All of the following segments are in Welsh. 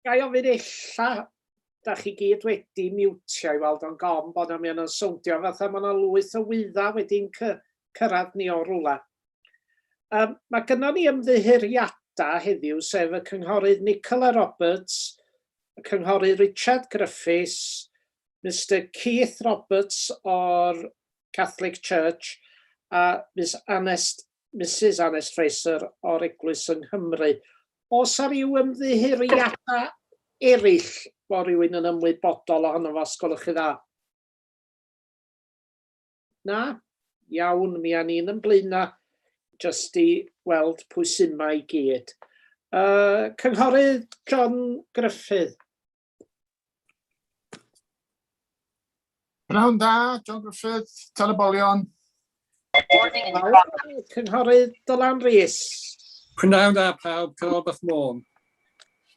Gai ofyn illa, da chi gyd wedi miwtio I weld o'n gom bod yma'n swndio fatha mae yna lwyth o wydda wedi'n cyrraedd ni o rwla. Mae gynnon ni ymddiheuriadau heddiw sef y cynghorydd Nicola Roberts, y cynghorydd Richard Griffiths, Mr Keith Roberts o'r Catholic Church a Mrs Anest Fraser o'r Eglwys yng Nghymru. Oes ar ryw ymddiheuriadau eraill bod rhywun yn ymwybodol ohono fo, os gwelwch chi dda? Na? Iawn, mi a ni'n ymlaen jyst I weld pwy sy'n yma I gyd. Cynghorydd John Griffith. Pnawn da, John Griffith, telebolion. Cynghorydd Dylan Rhys. Pnawn da pawb, Cynolbeth Môn.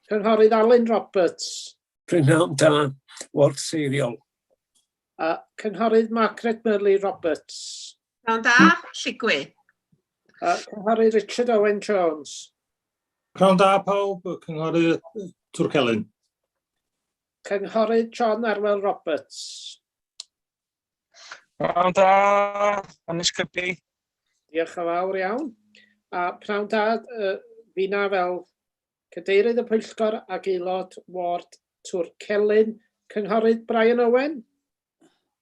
Cynghorydd Alun Roberts. Pnawn da, Ward Seriol. Cynghorydd Margaret Murley Roberts. Pnawn da, Lligwy. Cynghorydd Richard Owen Jones. Pnawn da pawb, cynghorydd Twrcelyn. Cynghorydd John Arwel Roberts. Pnawn da, Anis Cybi. Diolch yn fawr iawn. A pnawn da, fi na fel cadeirydd y Pwyllgor ac aelod ward Twrcelyn, cynghorydd Brian Owen.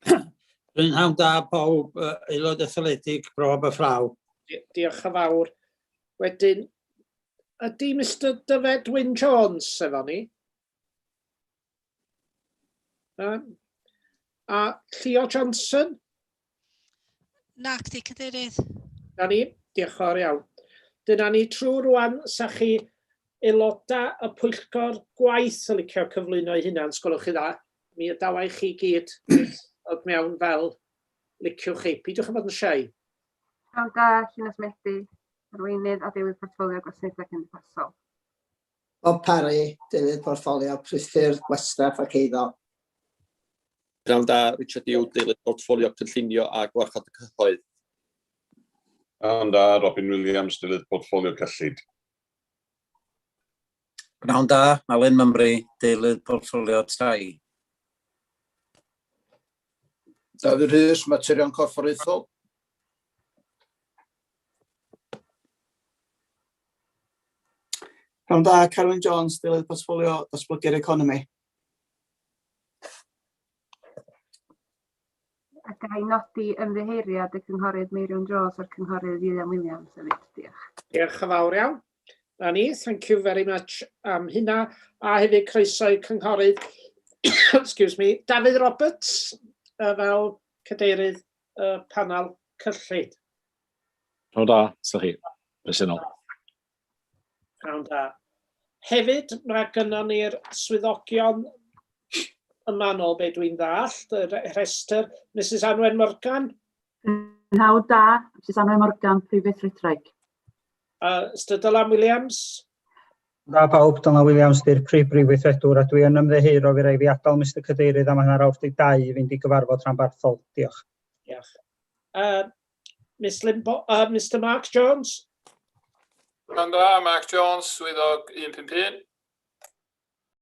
Pnawn da pawb, aelod etholedig Brob y Ffraw. Diolch yn fawr. Wedyn, ydy Mr Dyfed Wyn Jones efo ni? A Leo Johnson? Nac di cadeirydd. Na ni, diolch yn fawr iawn. Dyna ni trwy rwan, sa chi aelodau y Pwyllgor gwaith yn licio cyflwyno eu hunan, sgolwch chi dda. Mi ydawai chi gyd oedd mewn fel liciwch chi. Pidwch yn bod yn siai. Pnawn da, Llunas Medi, arweinydd a dewis portfolio gwasanaethau cymdeithasol. Bob Parry, deunydd portfolio prithyr, gwastraff ac eiddo. Pnawn da, Richard Hugh, deunydd portfolio cynllunio a gwarchod y cyhoedd. Pnawn da, Robin Williams, deunydd portfolio cyllid. Pnawn da, Alun Mymru, deunydd portfolio tai. Dafydd Rhys, materion Corfforaethol. Pnawn da, Carwyn Jones, deunydd portfolio datblygu'r economi. A gai nodi ymddiheuriad y cynghorydd Meirion Jones a'r cynghorydd William Williams hefyd. Diolch. Diolch yn fawr iawn. Na ni, thank you very much am hynna. A hefyd croeso I cynghorydd excuse me, David Roberts fel cadeirydd panel cyllid. Pnawn da, sy'ch chi, bresennol. Pnawn da. Hefyd, mae gynnon ni'r swyddogion yma nôl be dwi'n ddallt, y rhestr, Mrs Anwen Morgan. Pnawn da, Mrs Anwen Morgan, Prif Weithredwraig. Mr Dylan Williams. Da pawb, Dylan Williams, di'r Prif Weithredwr, a dwi yn ymddiheuro fi rai fi adael Mr Cadeirydd am hanner 8:02 fynd I gyfarfod rhanbarthol. Diolch. Diolch. Mr Mark Jones. Pnawn da, Mark Jones, swyddog 151.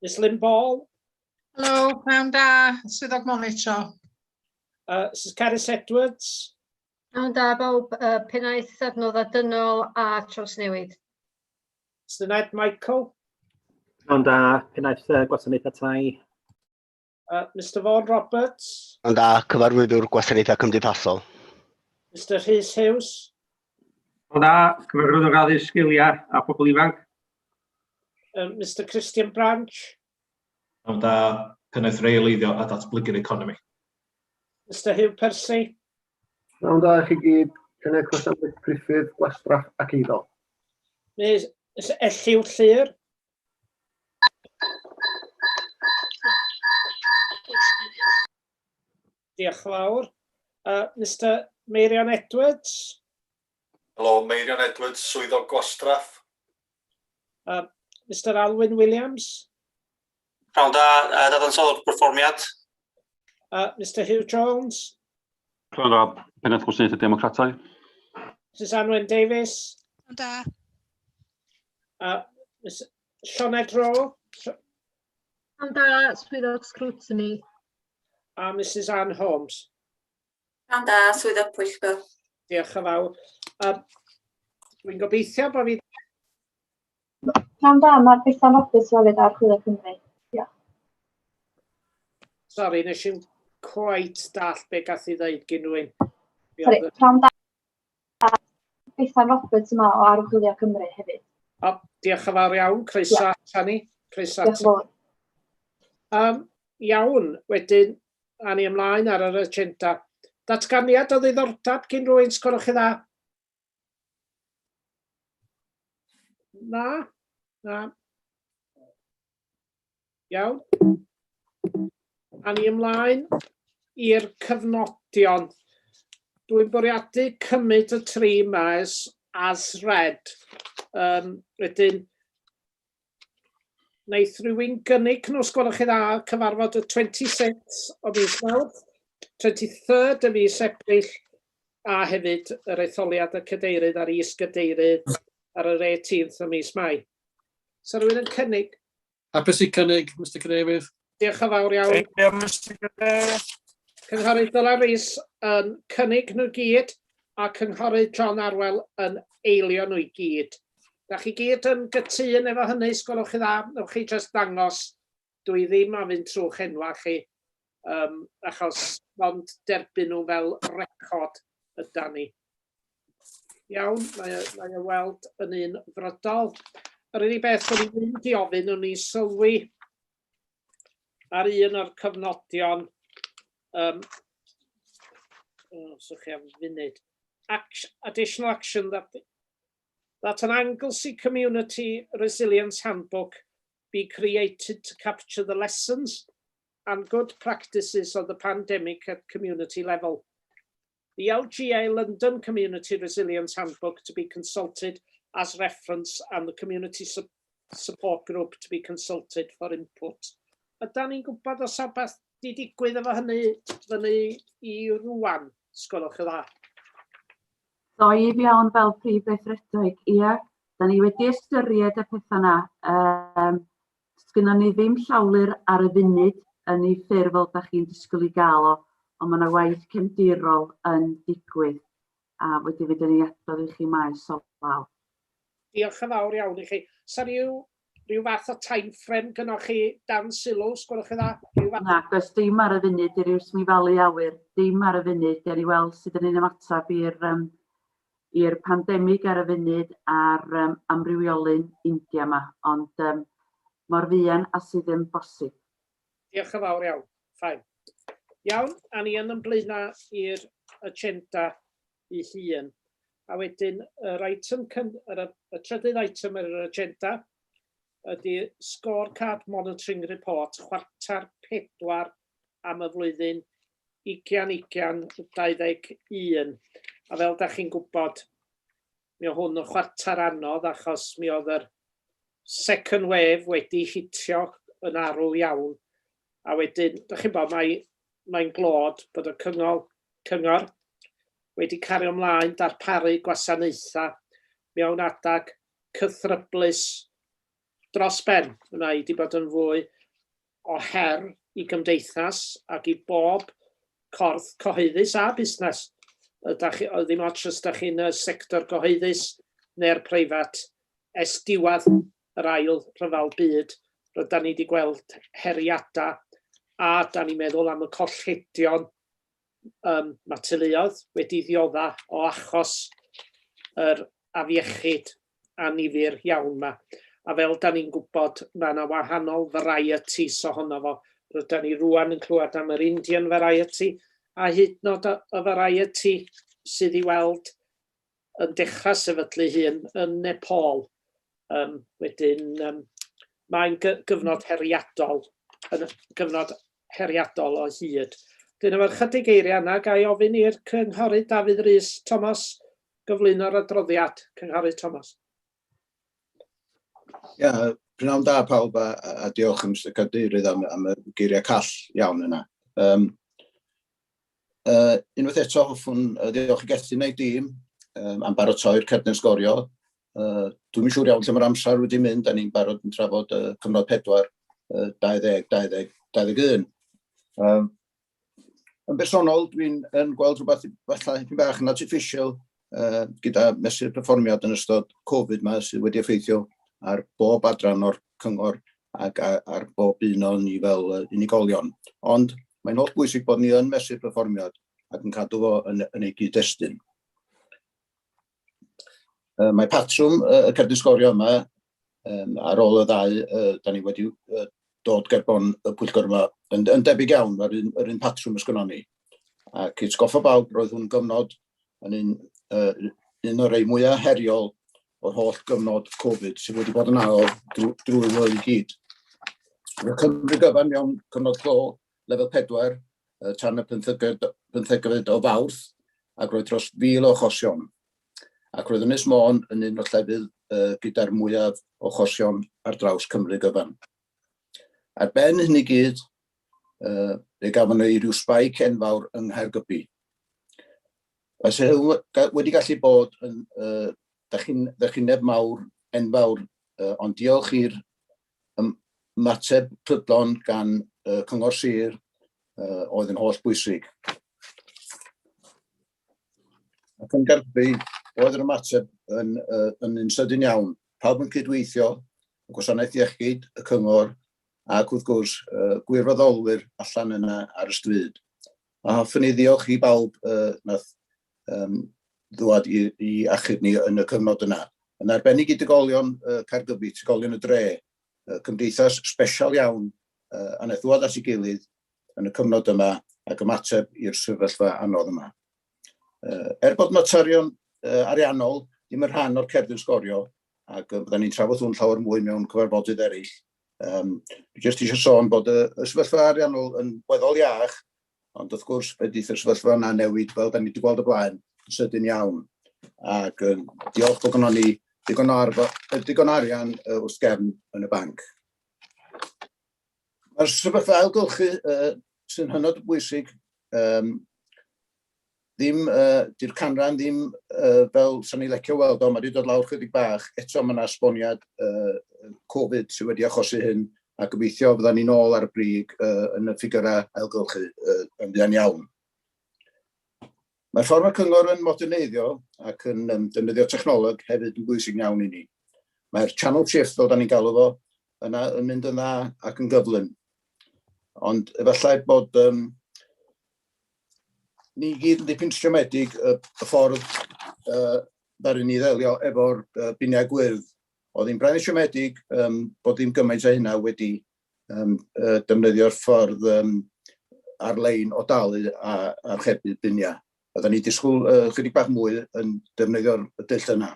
Ms Lynn Ball. Helo, pnawn da, swyddog monitro. Mrs Caris Edwards. Pnawn da, bawb, pennaeth adnodda dynol a trawsnewid. Mr Ned Michael. Pnawn da, pennaeth gwasanaethau tai. Mr Vaughan Roberts. Pnawn da, cyfarwyddwr gwasanaethau cymdeithasol. Mr Rhys Hughes. Pnawn da, cyfarwyddwr addysg sgiliau a pobl ifanc. Mr Christian Branch. Pnawn da, pennaeth reoleiddio a datblygu'r economi. Mr Hugh Percy. Pnawn da chi gyd, cynnig gwasanaeth priffydd, gwastraff ac eiddo. Ms Elliw Llyr. Diolch yn fawr. Mr Meirion Edwards. Helo, Meirion Edwards, swyddog gwastraff. Mr Alwyn Williams. Pnawn da, dadansoddwr perfformiad. Mr Hugh Jones. Pnawn da, pennaeth gwasanaethau democratau. Mrs Anwen Davies. Pnawn da. Sioned Rowe. Pnawn da, swyddog Sgriwtini. A Mrs Ann Holmes. Pnawn da, swyddog Pwyllgor. Diolch yn fawr. Dwi'n gobeithio bod fi... Pnawn da, mae'r Bethan Roberts hefyd ar Chwilio Cymru. Diolch. Sori, nes i'n quite dall be gath i ddeud gyn rhywun. Sori, pnawn da, Bethan Roberts yma o ar Chwilio Cymru hefyd. Diolch yn fawr iawn, croeso atani. Croeso Diolch yn fawr. Iawn, wedyn, a ni ymlaen ar yr agenda. Datganiad o ddiddordeb gyn rhywun, sgwrwch chi dda? Na? Na. Iawn. A ni ymlaen i'r cyfnodion. Dwi'n bwriadu cymryd y tri yma as read. Wedyn, wneith rhywun gynnig nhw, sgwrwch chi dda, cyfarfod y 26 o mis Mawrth, 23rd y mis Ebrill, a hefyd yr etholiad y cadeirydd a'r is-gadeirydd ar yr 18th o mis Mai. So rhywun yn cynnig? Hapus i cynnig, Mr Cadeirydd. Diolch yn fawr iawn. Mr Cadeirydd. Cynghorydd Dylan Rhys yn cynnig nhw gyd, a cynghorydd John Arwel yn eilio nhw i gyd. Da chi gyd yn gytun efo hynny, sgwrwch chi dda, newch chi jyst dangos, dwi ddim a fynd trwy'ch enwa chi, achos ond derbyn nhw fel record yda ni. Iawn, mae o weld yn un frydol. Yr unig beth o'n i'n mynd i ofyn, o'n i sylwi ar un o'r cyfnodion, so chi am funud, additional action that an Anglesey Community Resilience Handbook be created to capture the lessons and good practices of the pandemic at community level. The LGA London Community Resilience Handbook to be consulted as reference and the community support group to be consulted for input. Yda ni'n gwybod os o beth di digwydd efo hynny i rwan, sgwrwch y dda? So i fewn fel prif weithredoig, ia, da ni wedi ystyried y pethau yna. Sgynnon ni ddim llawlyr ar y funud yn ei ffurf fel da chi'n disgwyl i gael o, ond mae yna waith cefndirol yn digwydd. A wedi fydd yn ei adrodd i chi maes o law. Diolch yn fawr iawn i chi. Sa ryw fath o timeframe gynnwch chi dan sylw, sgwrwch chi dda? Na, gos dim ar y funud i'r Smifalu awyr, dim ar y funud, da ni weld sydd yn ein ymateb i'r pandemig ar y funud a'r amrywiolyn India yma, ond mor fuan a sydd yn bosib. Diolch yn fawr iawn. Ffain. Iawn, a ni yn ymlaen i'r agenda i hun. A wedyn, y trydydd item yr agenda ydy Scorecard Monitoring Report, chwarter 4 am y flwyddyn 2021. A fel da chi'n gwybod, mi oedd hwn yn chwarter anodd achos mi oedd yr second wave wedi hitio yn arw iawn. A wedyn, da chi'n bod, mae'n glod bod y cyngor wedi cario ymlaen darparu gwasanaethau mewn adag cythryblus dros ben. Hwna i wedi bod yn fwy o her i gymdeithas ac i bob corff cyhoeddus a busnes. Ddim ots da chi'n y sector gyhoeddus neu'r preifat es diwedd yr ail rhyfel byd. Rydyn ni wedi gweld heriadau a da ni'n meddwl am y colledion mae teuluoedd wedi ddiodda o achos yr afiechyd a nifyr iawn yma. A fel da ni'n gwybod, mae yna wahanol varieties ohono fo. Rydyn ni rwan yn clywed am yr Indian variety, a hyd nod y variety sydd i weld yn dechrau sefydlu hun yn Nepal. Wedyn, mae'n gyfnod heriadol o hyd. Dyn efo'r chydig eiriau yna, ga i ofyn i'r cynghorydd David Rhys Thomas gyflwyno'r adroddiad. Cynghorydd Thomas. Ia, prynawn da pawb a diolch Mr Cadeirydd am y geiriau call iawn yna. Unwaith eto, hoffwn diolch i Gethin a'i dîm am baratoi'r cerdyn sgorio. Dwi'n siŵr iawn lle mae'r amser wedi mynd, a ni'n barod yn trafod cyfnod 4 2021. Yn bersonol, dwi'n gweld rhywbeth falle dipyn bach yn artificial gyda mesur perfformiad yn ystod Covid yma sydd wedi effeithio ar bob adran o'r cyngor ac ar bob un o'n ni fel unigolion. Ond mae'n holl bwysig bod ni yn mesur perfformiad ac yn cadw fo yn ei gyd-destun. Mae patrwm y cerdyn sgorio yma ar ôl y ddau, da ni wedi dod gerbon y pwyllgor yma yn debyg iawn ar yr un patrwm ysgynnon ni. Ac it's goffa bawb roedd hwn gyfnod yn un o'r rei mwyaf heriol o'r holl gyfnod Covid sydd wedi bod yn ail drwy'r flwyddyn i gyd. Roedd Cymru gyfan mewn cyfnod clo lefel 4 tan y 15fed o Fawrth ac roedd dros 1,000 o achosion. Ac roedd Ynys Môn yn un o'r llefydd gyda'r mwyaf o achosion ar draws Cymru gyfan. Ar ben hyn i gyd, fe gafon ni ryw spaic enfawr yng Nghaergybi. Fyse wedi gallu bod yn ddechryneb enfawr, ond diolch i'r ymateb prydlon gan Cyngor Sir oedd yn holl bwysig. Ac yn Gaergybi, oedd yr ymateb yn un sydyn iawn. Pawb yn cydweithio, y gwasanaeth iechyd, y cyngor, ac wrth gwrs gwirfoddolwyr allan yna ar y stryd. A hoffwn ni ddiolch i bawb nath ddwad i achub ni yn y cyfnod yna. Yn arbennig i digolion Caergybi, digolion y dre, cymdeithas sbesial iawn a nath ddwad at ei gilydd yn y cyfnod yma ac ymateb i'r sefyllfa anodd yma. Bod materion ariannol ddim yn rhan o'r cerdyn sgorio ac bydden ni'n trafod hwn llawer mwy mewn cyfarfodydd eraill. Dwi jyst eisiau sôn bod y sefyllfa ariannol yn weddol iach, ond wrth gwrs fe dydd y sefyllfa yna newid fel da ni wedi gweld y blaen yn sydyn iawn. Ac diolch bod gynnon ni digon arian wrth gefn yn y banc. Mae'r sefyllfa ailgylchu sy'n hynod bwysig. Di'r canran ddim fel sa'n ni lecio weld o, mae wedi dod lawr chydig bach. Eto mae yna esboniad Covid sydd wedi achosi hyn a gobeithio fyddan ni nôl ar y brig yn y ffigurau ailgylchu yn fuan iawn. Mae'r ffordd mae cyngor yn moderneiddio ac yn defnyddio technoleg hefyd yn bwysig iawn i ni. Mae'r channel shift fel da ni'n galw fo yna yn mynd yn dda ac yn gyflym. Ond efallai bod ni gyd yn dipyn siomedig y ffordd ddaru ni ddelio efo'r biniau gwyrdd. Oedd hi'n braidd siomedig bod ddim gymaint o hynna wedi defnyddio'r ffordd ar-lein o dalu a archebu biniau. Oedden ni disgwyl chydig bach mwy yn defnyddio'r dull yna.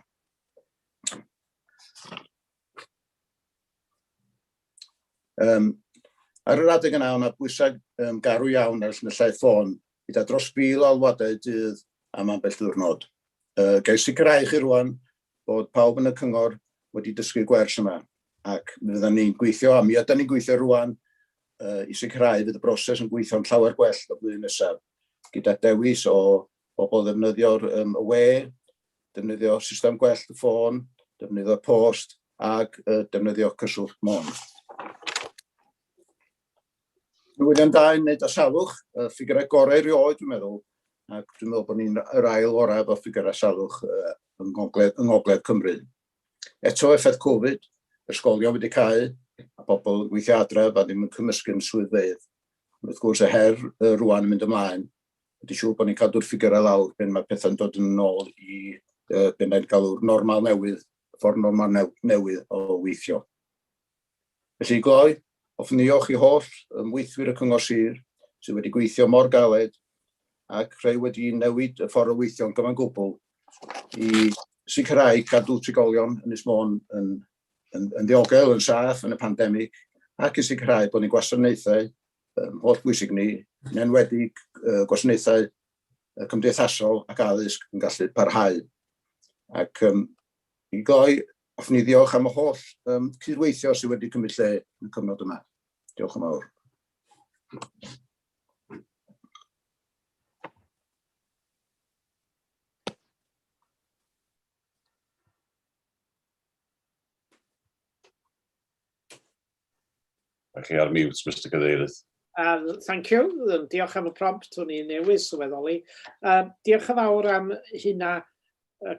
Ar yr adeg yna, o'na bwysau garw iawn ar y lle ffôn, gyda dros 1,000 o alwadau dydd am ambell ddiwrnod. Gai sicrhau chi rwan bod pawb yn y cyngor wedi dysgu gwers yma, ac mi fyddan ni'n gweithio, a mi ydyn ni'n gweithio rwan i sicrhau fydd y broses yn gweithio'n llawer gwell o blwyddyn nesaf, gyda dewis o bobl ddefnyddio'r we, defnyddio system gwell y ffôn, defnyddio post, ac defnyddio cyswllt Môn. William da yn wneud â salwch, ffigurau gorau erioed dwi'n meddwl, ac dwi'n meddwl bod ni'n yr ail oraf o ffigurau salwch yng Ngogledd Cymru. Eto effaith Covid, ysgolion wedi cael, a bobl yn gweithio adref a ddim yn cymysgu'n swyddfeydd. Wrth gwrs, y her rwan yn mynd ymlaen, wedi siŵr bod ni'n cadw'r ffigurau lawr pen mae pethau'n dod yn ôl i ben ni'n galw'r normal newydd, ffordd normal newydd o weithio. Felly gloi, hoffwn diolch i holl ymweithwyr y Cyngor Sir sydd wedi gweithio mor galed ac rhai wedi newid y ffordd o weithio'n gyfan gwbl i sicrhau cadw trigolion Ynys Môn yn ddiogel, yn saff yn y pandemig, ac i sicrhau bod ni'n gwasanaethau holl bwysig ni, yn enwedig gwasanaethau cymdeithasol ac addysg yn gallu parhau. Ac i gloi, hoffwn ni ddiolch am y holl cydweithio sydd wedi cymryd lle yn y cyfnod yma. Diolch yn fawr. chi ar mute, Mr Cadeirydd. Thank you. Diolch am y prompt, o'n i'n newydd sylweddoli. Diolch yn fawr am hynna,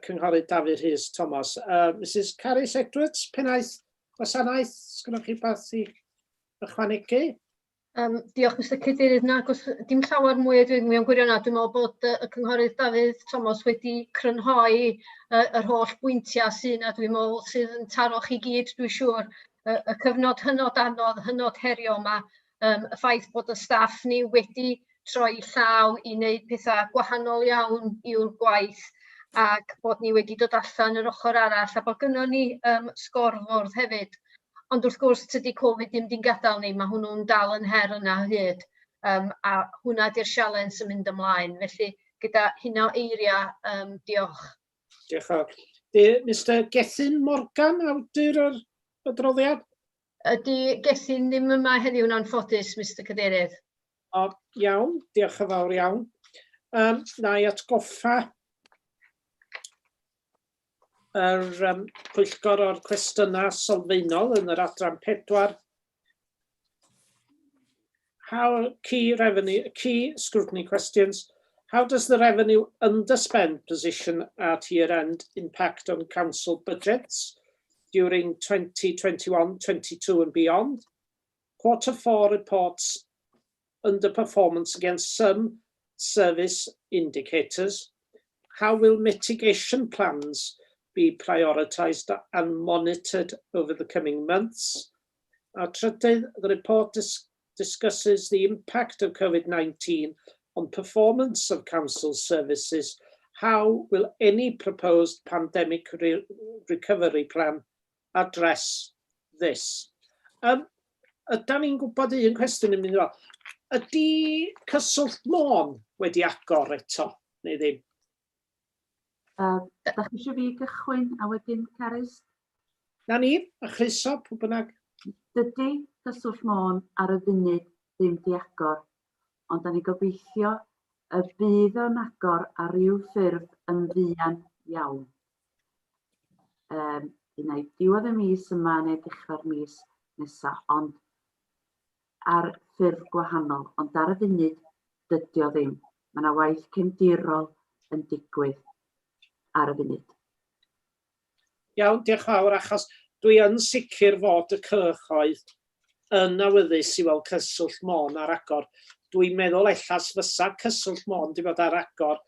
Cynghorydd Dafydd Rhys Thomas. Mrs Carys Edwards, pennaeth gwasanaeth, sgynnoch chi beth i ychwanegu? Diolch Mr Cadeirydd, nag oes dim llawer mwy o dwi'n mewn gwirionedd. Dwi'n meddwl bod y Cynghorydd Dafydd Thomas wedi crynhoi yr holl bwyntiau sy'n a dwi'n meddwl sydd yn taro chi gyd, dwi'n siŵr. Y cyfnod hynod anodd, hynod herio yma, y ffaith bod y staff ni wedi troi llaw i wneud pethau gwahanol iawn i'w gwaith ac bod ni wedi dod allan yr ochr arall a bod gynnon ni sgorfwrdd hefyd. Ond wrth gwrs, tydi Covid ddim di'n gadael ni, mae hwnnw'n dal yn her yna hyd. A hwnna di'r sialens yn mynd ymlaen. Felly, gyda hynna o eiriau, diolch. Diolch yn fawr. Mr Gethin Morgan, awdur yr adroddiad? Ydy Gethin ddim yma heddiw'n anffodus, Mr Cadeirydd. Iawn, diolch yn fawr iawn. Na i atgoffa yr Pwyllgor o'r cwestiynau sylfaenol yn yr adran 4. Key scrutiny questions. How does the revenue underspend position at year-end impact on council budgets during 2021-22 and beyond? Q4 reports underperformance against some service indicators. How will mitigation plans be prioritised and monitored over the coming months? Trydydd, the report discusses the impact of COVID-19 on performance of council services. How will any proposed pandemic recovery plan address this? Ydyn ni'n gwybod un cwestiwn yn mynd o. Ydy cyswllt Môn wedi agor eto, neu ddim? Da chi eisiau fi gychwyn a wedyn Carys? Na ni, a chryso, pwy bynnag. Dydy cyswllt Môn ar y funud ddim di agor, ond da ni gobeithio y bydd o'n agor ar ryw ffurf yn fuan iawn. Unai diwedd y mis yma neu dechrau'r mis nesaf, ond ar ffurf gwahanol, ond ar y funud dydy o ddim. Mae yna waith cefndirol yn digwydd ar y funud. Iawn, diolch fawr, achos dwi yn sicr fod y cyhoedd yn awyddus i weld cyswllt Môn ar agor. Dwi'n meddwl ellas fysa cyswllt Môn di fod ar agor,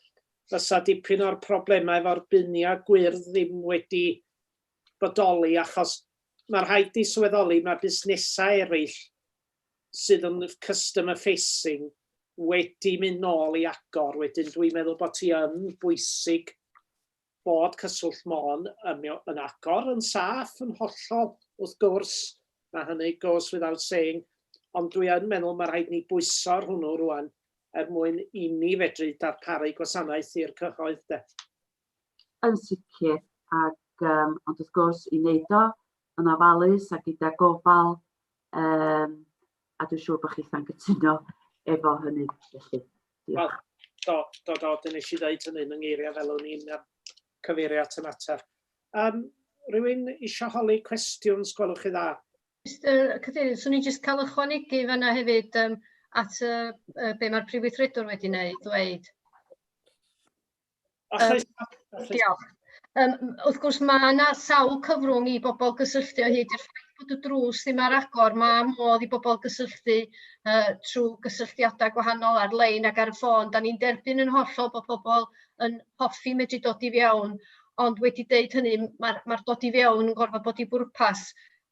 fysa dipyn o'r problemau efo'r buniau gwyrdd ddim wedi bodoli, achos mae rhaid i swyddoli mae busnesau eraill sydd yn customer facing wedi mynd nôl i agor. Wedyn dwi'n meddwl bod hi yn bwysig bod cyswllt Môn yn agor, yn saff, yn hollol, wrth gwrs, mae hynny goes without saying, ond dwi yn meddwl mae rhaid ni bwyso'r hwnnw rwan mwyn i ni fedru darparu gwasanaeth i'r cyhoedd de. Yn sicr, ond wrth gwrs i wneud o yn ofalus a gyda gofal, a dwi'n siŵr bod chi'n gytuno efo hynny. Wel, do, nes i ddeud hynny yn eiriau fel o'n i'n cyfeirio at y mater. Rwy'n eisiau holi cwestiwn, gwelwch chi dda? Mr Cadeirydd, swn i'n jyst cael ychwanegu fanna hefyd at be mae'r Prif Weithredwr wedi dweud. Diolch. Wrth gwrs, mae yna sawl cyfrwng i bobl gysylltu o hyd i'r ffaith bod y drws ddim ar agor. Mae modd i bobl gysylltu trwy gysylltiadau gwahanol ar-lein ac ar y ffôn. Da ni'n derbyn yn hollol bod bobl yn hoffi medru dod i fewn, ond wedi deud hynny, mae'r dod i fewn yn gorfod bod i bwrpas.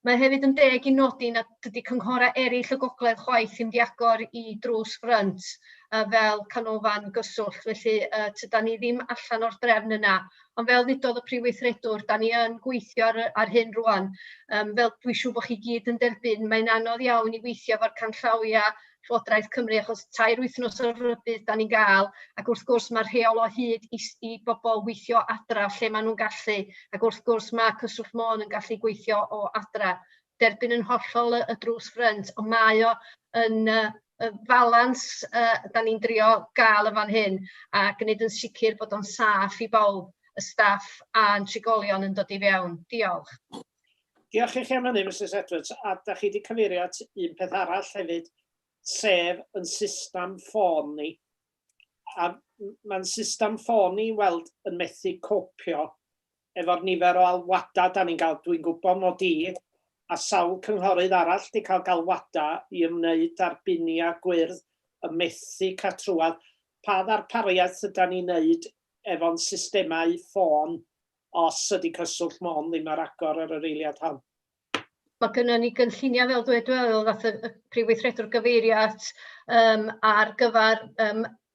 Mae hefyd yn deg i nodi na dydy cynghora eraill y gogledd chwaith ddim di agor i drws ffrynt fel canolfan gyswllt, felly tyda ni ddim allan o'r drefn yna. Ond fel ddudodd y Prif Weithredwr, da ni yn gweithio ar hyn rwan. Fel dwi'n siŵr bod chi gyd yn derbyn, mae'n anodd iawn i weithio efo'r canllawiau Llywodraeth Cymru, achos 3 wythnos o'r rybydd da ni'n gael, ac wrth gwrs mae'r rheol o hyd i bobl weithio adra lle maen nhw'n gallu, ac wrth gwrs mae Cyswllt Môn yn gallu gweithio o adra. Derbyn yn hollol y drws ffrynt, ond mae o yn falans da ni'n drio gael y fan hyn, a gwneud yn sicr bod o'n saff i bawb, y staff a'n trigolion yn dod i fewn. Diolch. Diolch i chi am hynny, Mrs Edwards. A da chi wedi cyfeirio at un peth arall hefyd, sef yn system ffôn ni. A mae'n system ffôn ni weld yn methu copio efo'r nifer o alwadau da ni'n cael. Dwi'n gwybod mod i a sawl cynghorydd arall wedi cael galwadau i ymwneud â'r bunia gwyrdd y methu catrwad. Pa ddarpariaeth yda ni'n neud efo'n systemau ffôn os ydy cyswllt mon ddim ar agor ar yr eiliad hon? Mae gynnon ni gynlluniau fel dweud fath y Prif Weithredwr gyfeirio at ar gyfer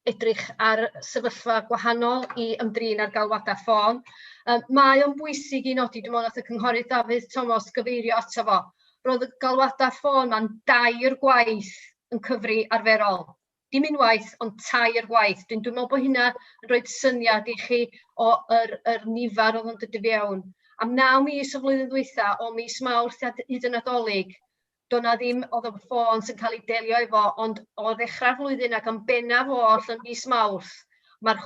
edrych ar sefyllfa gwahanol i ymdrin ar galwadau ffôn. Mae o'n bwysig i nodi, dwi'n meddwl nath y cynghorydd Dafydd Thomas gyfeirio ato fo. Roedd y galwadau ffôn ma'n 2 gwaith yn cyfri arferol. Dim unwaith, ond 2 gwaith. Dwi'n meddwl bod hynna yn rhoi syniad i chi o'r nifer oedd yn dod i fewn. Am 9 mis o flwyddyn dwytha, o mis Mawrth hyd yn Nadolig, doedd na ddim oedd y ffôn sy'n cael ei delio efo, ond o ddechrau'r flwyddyn ac yn bennaf oll yn mis Mawrth, mae'r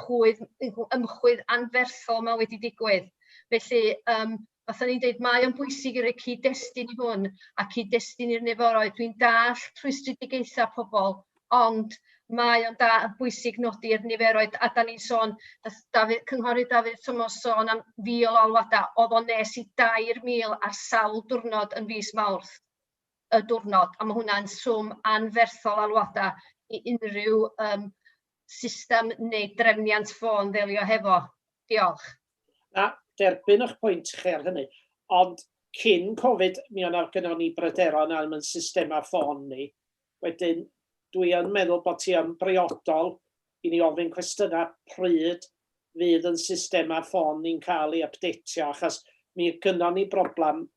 ymchwil anferthol yma wedi digwydd. Felly, fatha ni'n dweud, mae o'n bwysig i roi cyd-destun i hwn, a cyd-destun i'r niforoedd. Dwi'n dall rhwystredigaethau pobl, ond mae o'n bwysig nodi'r niferoedd, a da ni'n sôn, cynghorydd Dafydd Thomas sôn am 1,000 o alwadau, oedd o'n nes i 2,000 ar sawl diwrnod yn fis Mawrth y diwrnod, a mae hwnna'n swm anferthol alwadau i unrhyw system neu drefniant ffôn ddelio hefo. Diolch. Na, derbyn eich pwynt chi ar hynny, ond cyn Covid, mi o'n gynnon ni bryderon am yn systema ffôn ni. Wedyn, dwi yn meddwl bod ti yn briodol i ni ofyn cwestiynau pryd fydd yn systema ffôn ni'n cael ei updatio, achos mi gynnon ni broblem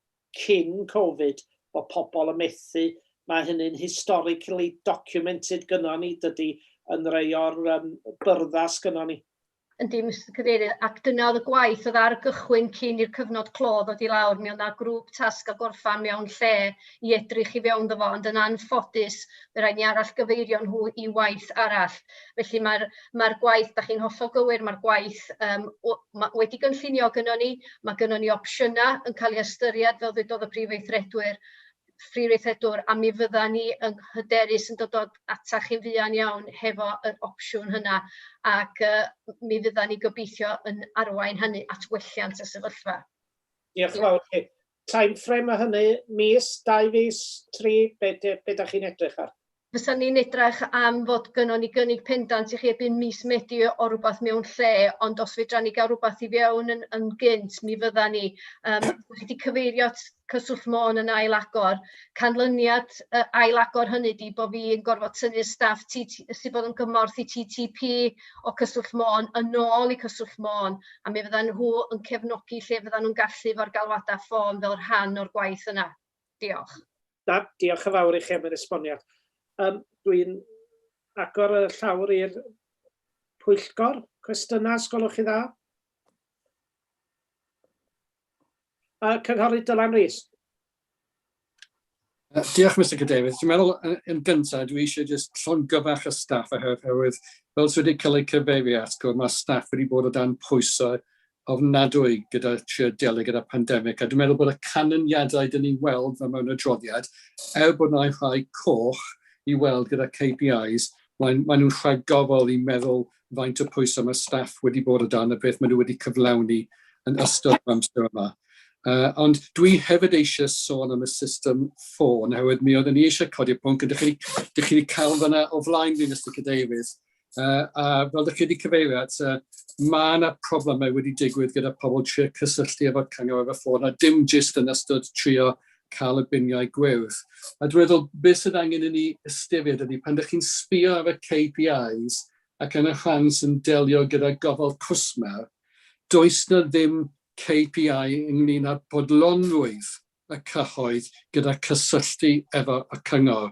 cyn Covid o pobl y methu. Mae hynny'n historically documented gynnon ni, dydy yn rhai o'r byrddas gynnon ni. Yndi, Mr Cadeirydd, ac dyna oedd y gwaith oedd ar y gychwyn cyn i'r cyfnod clo ddod i lawr. Mi oedd yna grŵp tasg a gorffan mewn lle i edrych i fewn ddo fo, ond yn anffodus, fe rhaid ni arall gyfeirio nhw i waith arall. Felly mae'r gwaith, da chi'n hollol gywir, mae'r gwaith wedi gynllunio gynnon ni, mae gynnon ni opsiynau yn cael ei ystyried fel ddedodd y Prif Weithredwr, a mi fydda ni yn hyderus yn dod ata chi'n fuan iawn hefo yr opsiwn hynna, ac mi fydda ni gobeithio yn arwain hynny at welliant y sefyllfa. Diolch yn fawr chi. Time frame a hynny, mis, 2 fis, 3, be da chi'n edrych ar? Fysa ni'n edrych am fod gynnon ni gynnig pendant i chi erbyn mis Medi o rhywbeth mewn lle, ond os fedra ni gael rhywbeth i fewn yn gynt, mi fydda ni. Wedi cyfeirio cyswllt mon yn ail-agor. Canlyniad ail-agor hynny di bod fi yn gorfod tynnu'r staff sydd bod yn gymorth i TTP o cyswllt mon yn ôl i cyswllt mon, a mi fydda nhw yn cefnogi lle fydda nhw'n gallu fo'r galwadau ffôn fel rhan o'r gwaith yna. Diolch. Diolch yn fawr i chi am yr esboniad. Dwi'n agor y llawr i'r Pwyllgor. Cwestiynau, sgolwch chi dda? Cynghorydd Dylan Rees. Diolch, Mr Cadeirydd. Dwi'n meddwl yn gyntaf, dwi eisiau just llongyfarch y staff oherwydd fel sydd wedi cael ei cyfeirio at, mae staff wedi bod o dan pwysau ofnadwy gyda delio gyda pandemig. A dwi'n meddwl bod y canlyniadau dyn ni'n weld fe mewn adroddiad, bod yna rhai coch i weld gyda KPIs, maen nhw'n rhaid gofal i meddwl faint o pwysau mae staff wedi bod o dan y beth maen nhw wedi cyflawni yn ystod amser yma. Ond dwi hefyd eisiau sôn am y system ffôn, oherwydd mi oedden ni eisiau codi'r pwnc, a dych chi wedi cael fyna o flaen fi, Mr Cadeirydd. A fel dych chi wedi cyfeirio at, mae yna problemau wedi digwydd gyda pobl trio cysylltu efo cyngor efo ffôn, a dim jyst yn ystod trio cael y biniau gwyrdd. A dwi'n meddwl, beth sydd angen i ni ystyried ydy pan ydych chi'n sbio ar y KPIs ac yn y rhan sy'n delio gyda gofal cwsmer, does na ddim KPI ynglyn â bodlonrwydd y cyhoedd gyda cysylltu efo y cyngor.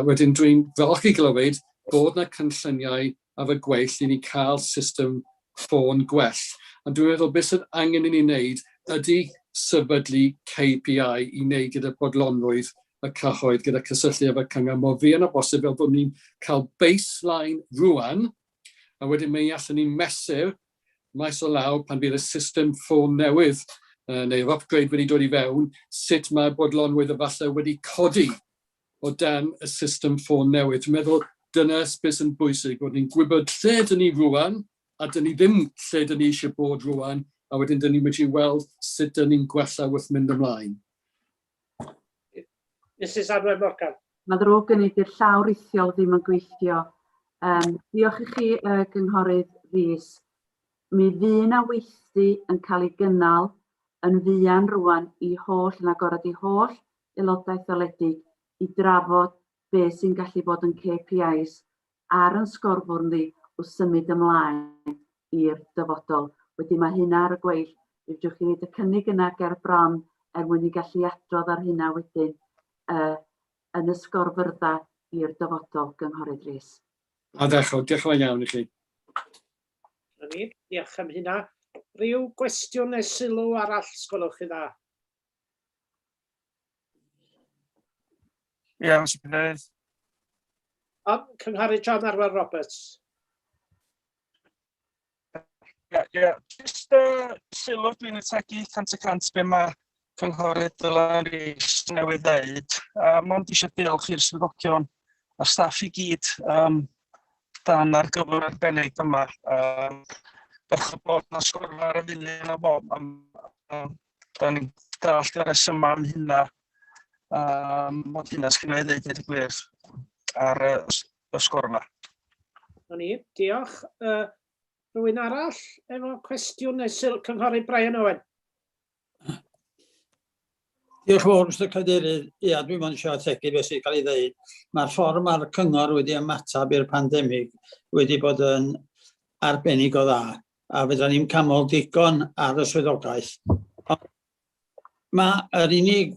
Wedyn dwi'n falch i glywed bod na cynlluniau ar y gwell i ni cael system ffôn gwell. A dwi'n meddwl beth sydd angen i ni wneud ydy sefydlu KPI i wneud gyda bodlonrwydd y cyhoedd gyda cysylltu efo cyngor. Mae fi yn o bosib fel bod ni'n cael baseline rwan, a wedyn mae allan ni'n mesur maes o law pan bydd y system ffôn newydd neu'r upgrade wedi dod I fewn, sut mae'r bodlonwydd efallai wedi codi o dan y system ffôn newydd. Dwi'n meddwl dyna beth sy'n bwysig, bod ni'n gwybod lle dyn ni rwan, a dyn ni ddim lle dyn ni eisiau bod rwan, a wedyn dyn ni'n mynd I weld sut dyn ni'n gwella wrth mynd ymlaen. Mrs Anwen Morgan. Mae ddrwg gen I di'r llaw rithiol ddim yn gweithio. Diolch I chi, Gynghorydd Rhys. Mi fydd na weithdy yn cael ei gynnal yn fuan rwan I holl, yn agorad I holl aelodaeth ddeledig I drafod beth sy'n gallu bod yn KPIs ar yn sgorfwrn ni o symud ymlaen i'r dyfodol. Wedyn mae hynna ar y gweill. Fedrwch chi wneud y cynnig yna ger bron mwyn I gallu adrodd ar hynna wedyn yn y sgorfyrda i'r dyfodol, Gynghorydd Rhys. A diolch yn iawn I chi. Diolch am hynna. Ryw gwestiwn neu sylw arall sgolwch chi dda? Ie, Mr Cadeirydd. Cynghorydd John Arwel Roberts. Ie, jyst sylw dwi'n ategu 100% be mae Cynghorydd Dylan Rhys newydd ddeud. Mond eisiau diolch i'r swyddogion a staff I gyd dan ar gyfer arbennig yma. Bech o bod na sgorfa ar y funud yna bob. Da ni'n dallt yr resyma am hynna. Mod hynna sgynna I ddeud y gwir ar y sgorfa. Diolch. Rwy'n arall efo cwestiwn neu sylw Cynghorydd Brian Owen. Diolch yn fawr, Mr Cadeirydd. Ia, dwi'n mynd eisiau ategu beth sy'n cael ei ddeud. Mae'r ffordd mae'r cyngor wedi ymatab i'r pandemig wedi bod yn arbennig o dda, a fydda ni'n camol digon ar y swyddogaeth. Mae'r unig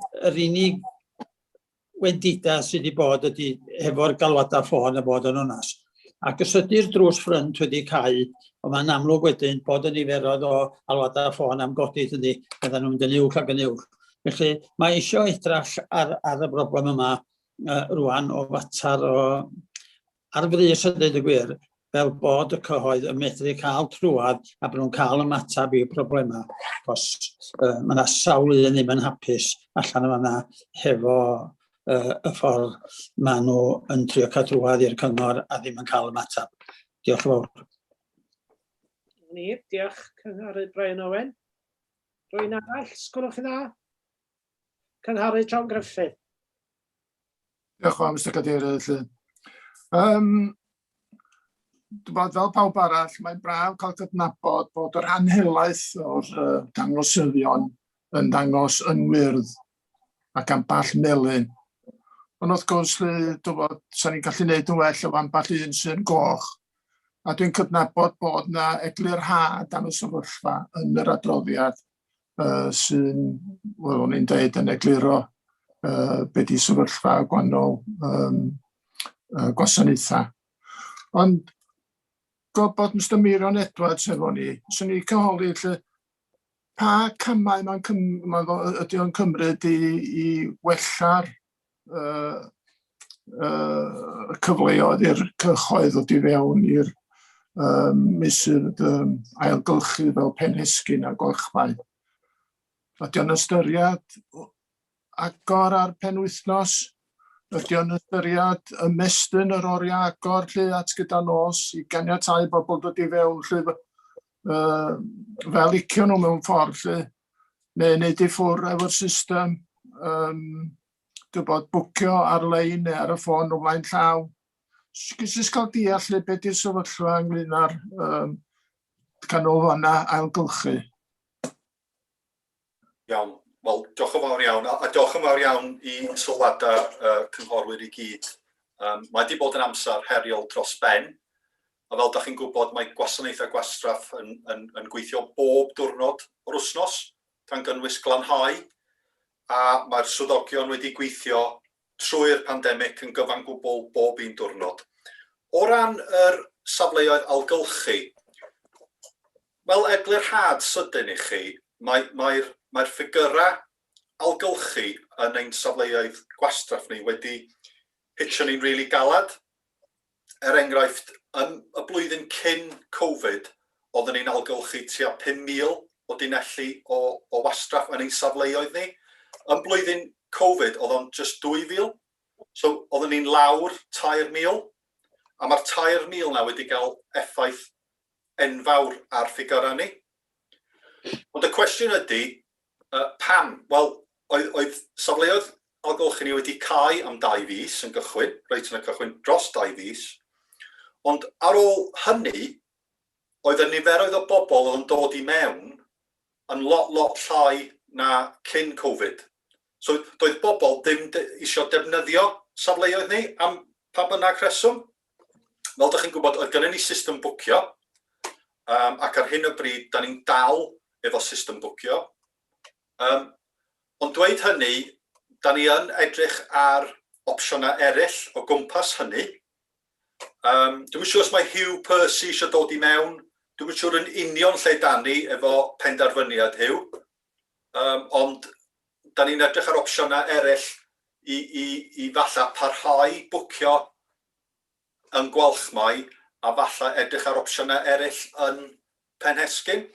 wendida sydd wedi bod ydy efo'r galwadau ffôn y bod yn onas. Ac ysydu'r drws ffrynt wedi cael, ond mae'n amlwg wedyn bod y niferoedd o alwadau ffôn am godi ydy, bydda nhw'n mynd yn uwch ac yn uwch. Felly mae eisiau edrach ar y broblem yma rwan o fatar o ar frys yn dweud y gwir, fel bod y cyhoedd yn medru cael trwad a bod nhw'n cael ymatab i'r problemau. Cos mae yna sawl un ddim yn hapus allan yma hefo y ffordd maen nhw yn trio cael trwad i'r cyngor a ddim yn cael ymatab. Diolch yn fawr. Diolch Cynghorydd Brian Owen. Rwy'n arall, sgwylwch chi dda? Cynghorydd John Griffith. Diolch yn fawr, Mr Cadeirydd. Fel pawb arall, mae'n braf cael cydnabod bod yr anhelaeth o'r dangosyddion yn dangos yn wyrdd ac amball melyn. Ond wrth gwrs, sa'n ni'n gallu gwneud yn well o amball un sy'n goch. A dwi'n cydnabod bod yna eglurhad am y sefyllfa yn yr adroddiad sy'n, wel, o'n i'n dweud yn egluro be di sefyllfa gwahanol gwasanaethau. Ond bod Mr Mirion Edwards efo ni, sy'n ni cyholi pa camau ydy o'n cymryd i wella'r cyfleoedd i'r cyhoedd ddod I fewn i'r mesurd ailgylchu fel penhesgyn a golchfau. Ydy o'n ystyried agor ar penwythnos? Ydy o'n ystyried ymestyn yr oriau agor at gyda nos I ganiatáu bobl dod I fewn fel licio nhw mewn ffordd neu wneud I ffwrdd efo'r system dwi'n bod bwcio ar-lein neu ar y ffôn o flaen llaw. Jyst cael deall beth di'r sefyllfa ynglyn â'r canolfannau ailgylchu. Iawn, wel, diolch yn fawr iawn, a diolch yn fawr iawn I sylwadau cynghorwyr I gyd. Mae wedi bod yn amser heriol dros ben, a fel da chi'n gwybod, mae gwasanaethau gwastraff yn gweithio bob diwrnod o'r wythnos, tan gynnwys glanhau, a mae'r swyddogion wedi gweithio trwy'r pandemig yn gyfan gwbl bob un diwrnod. O ran yr safleoedd algylchu, wel eglurhad sydyn I chi, mae'r ffigurau algylchu yn ein safleoedd gwastraff ni wedi hitio ni'n rili galad. Enghraifft, yn y blwyddyn cyn Covid, oedden ni'n algylchu tua 5,000 o dinellu o wastraff yn ein safleoedd ni. Yn blwyddyn Covid, oedd o'n just 2,000. So, oedden ni'n lawr 3,000. A mae'r 3,000 na wedi cael effaith enfawr ar ffigurau ni. Ond y cwestiwn ydy, pam? Wel, oedd safleoedd algylchu ni wedi cau am 2 fis yn gychwyn, reit yn y cychwyn dros 2 fis. Ond ar ôl hynny, oedd y niferoedd o bobl yn dod i mewn yn lot llai na cyn Covid. So, doedd bobl ddim eisiau defnyddio safleoedd ni am pa bynnag rheswm. Fel ydych chi'n gwybod, oedd gennym ni system bwcio, ac ar hyn o bryd, da ni'n dal efo system bwcio. Ond dweud hynny, da ni yn edrych ar opsiynau eraill o gwmpas hynny. Dwi'n siŵr os mae Hugh Percy eisiau dod i mewn, dwi'n siŵr yn union lle da ni efo penderfyniad Hugh. Ond da ni'n edrych ar opsiynau eraill i falla parhau bwcio yn Gwalchmai a falla edrych ar opsiynau eraill yn Penhesgyn.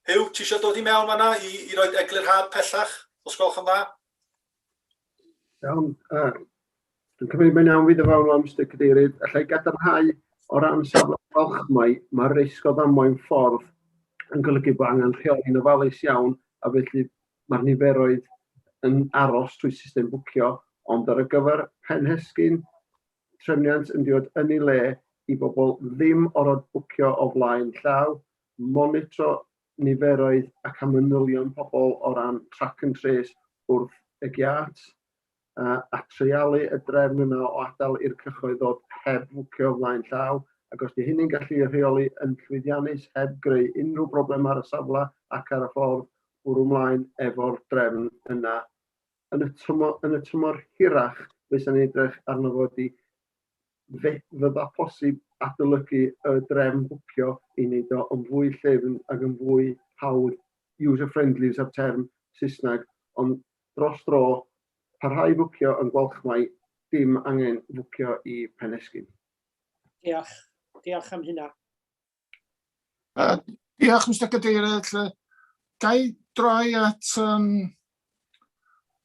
Hugh, ti eisiau dod i mewn fan'na i roi eglurhad pellach, os gwelwch yn dda? Iawn, dwi'n cymryd mae'n iawn fydd o fewn am Mr Cadeirydd. Allai gadarnhau o ran safle Gwalchmai, mae'r risg o ddamwain ffordd yn golygu bod angen rheoli'n ofalus iawn, a felly mae'r niferoedd yn aros trwy system bwcio, ond ar y gyfer Penhesgyn, trefniant yn dod yn ei le i bobl ddim orfod bwcio o flaen llaw, monitro niferoedd ac amanylion pobl o ran track and trace wrth y giat, a treialu y drefn yna o adael i'r cychoedd ddod heb bwcio o flaen llaw, ac os di hynny'n gallu rheoli yn llwyddiannus heb greu unrhyw broblem ar y safle ac ar y ffordd bwrw ymlaen efo'r drefn yna. Yn y tymor hirach, fysa ni'n edrych arno fod i fydda posib adolygu y drefn bwcio i wneud o yn fwy llyfn ac yn fwy hawdd, user-friendly yw'r term Saesneg, ond dros dro, parhau bwcio yn Gwalchmai, dim angen bwcio i Penhesgyn. Diolch am hynna. Diolch, Mr Cadeirydd. Ga i droi at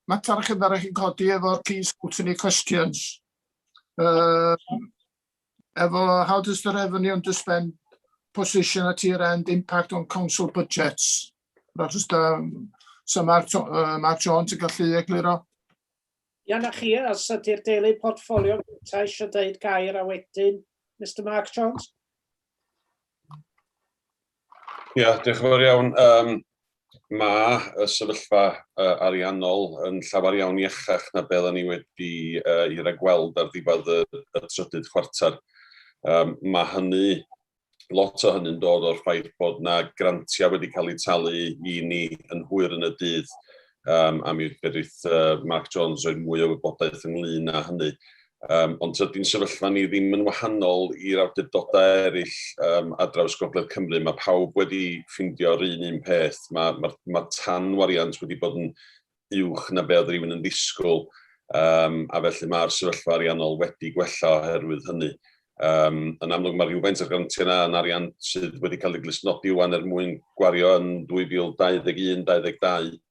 mater a chyfer chi'n codi efo'r key scrutiny questions. Efo, how does the revenue underspend position at year-end impact on council budgets? So Mark Jones yn gallu egluro. Ia, na chi, os ydy'r deulu portffolio ta eisiau dweud gair a wedyn, Mr Mark Jones? Ia, diolch yn fawr iawn. Mae y sefyllfa ariannol yn llawer iawn iachach na beth ni wedi i ragweld ar ddiwedd y trydydd chwarter. Mae hynny, lot o hynny'n dod o'r ffaith bod na grantiau wedi cael eu talu i ni yn hwyr yn y dydd. A mi bydd Mark Jones roed mwy o wybodaeth ynglyn â hynny. Ond ydy'n sefyllfa ni ddim yn wahanol i'r awdurdodau eraill ar draws Gogledd Cymru. Mae pawb wedi ffeindio'r un peth. Mae tanwariant wedi bod yn uwch na beth rhywun yn ddisgwyl. A felly mae'r sefyllfa ariannol wedi gwella oherwydd hynny. Yn amlwg mae rhywfaint o'r grantiau yna yn arian sydd wedi cael ei glusnodi wan mwyn gwario yn 2021-2022.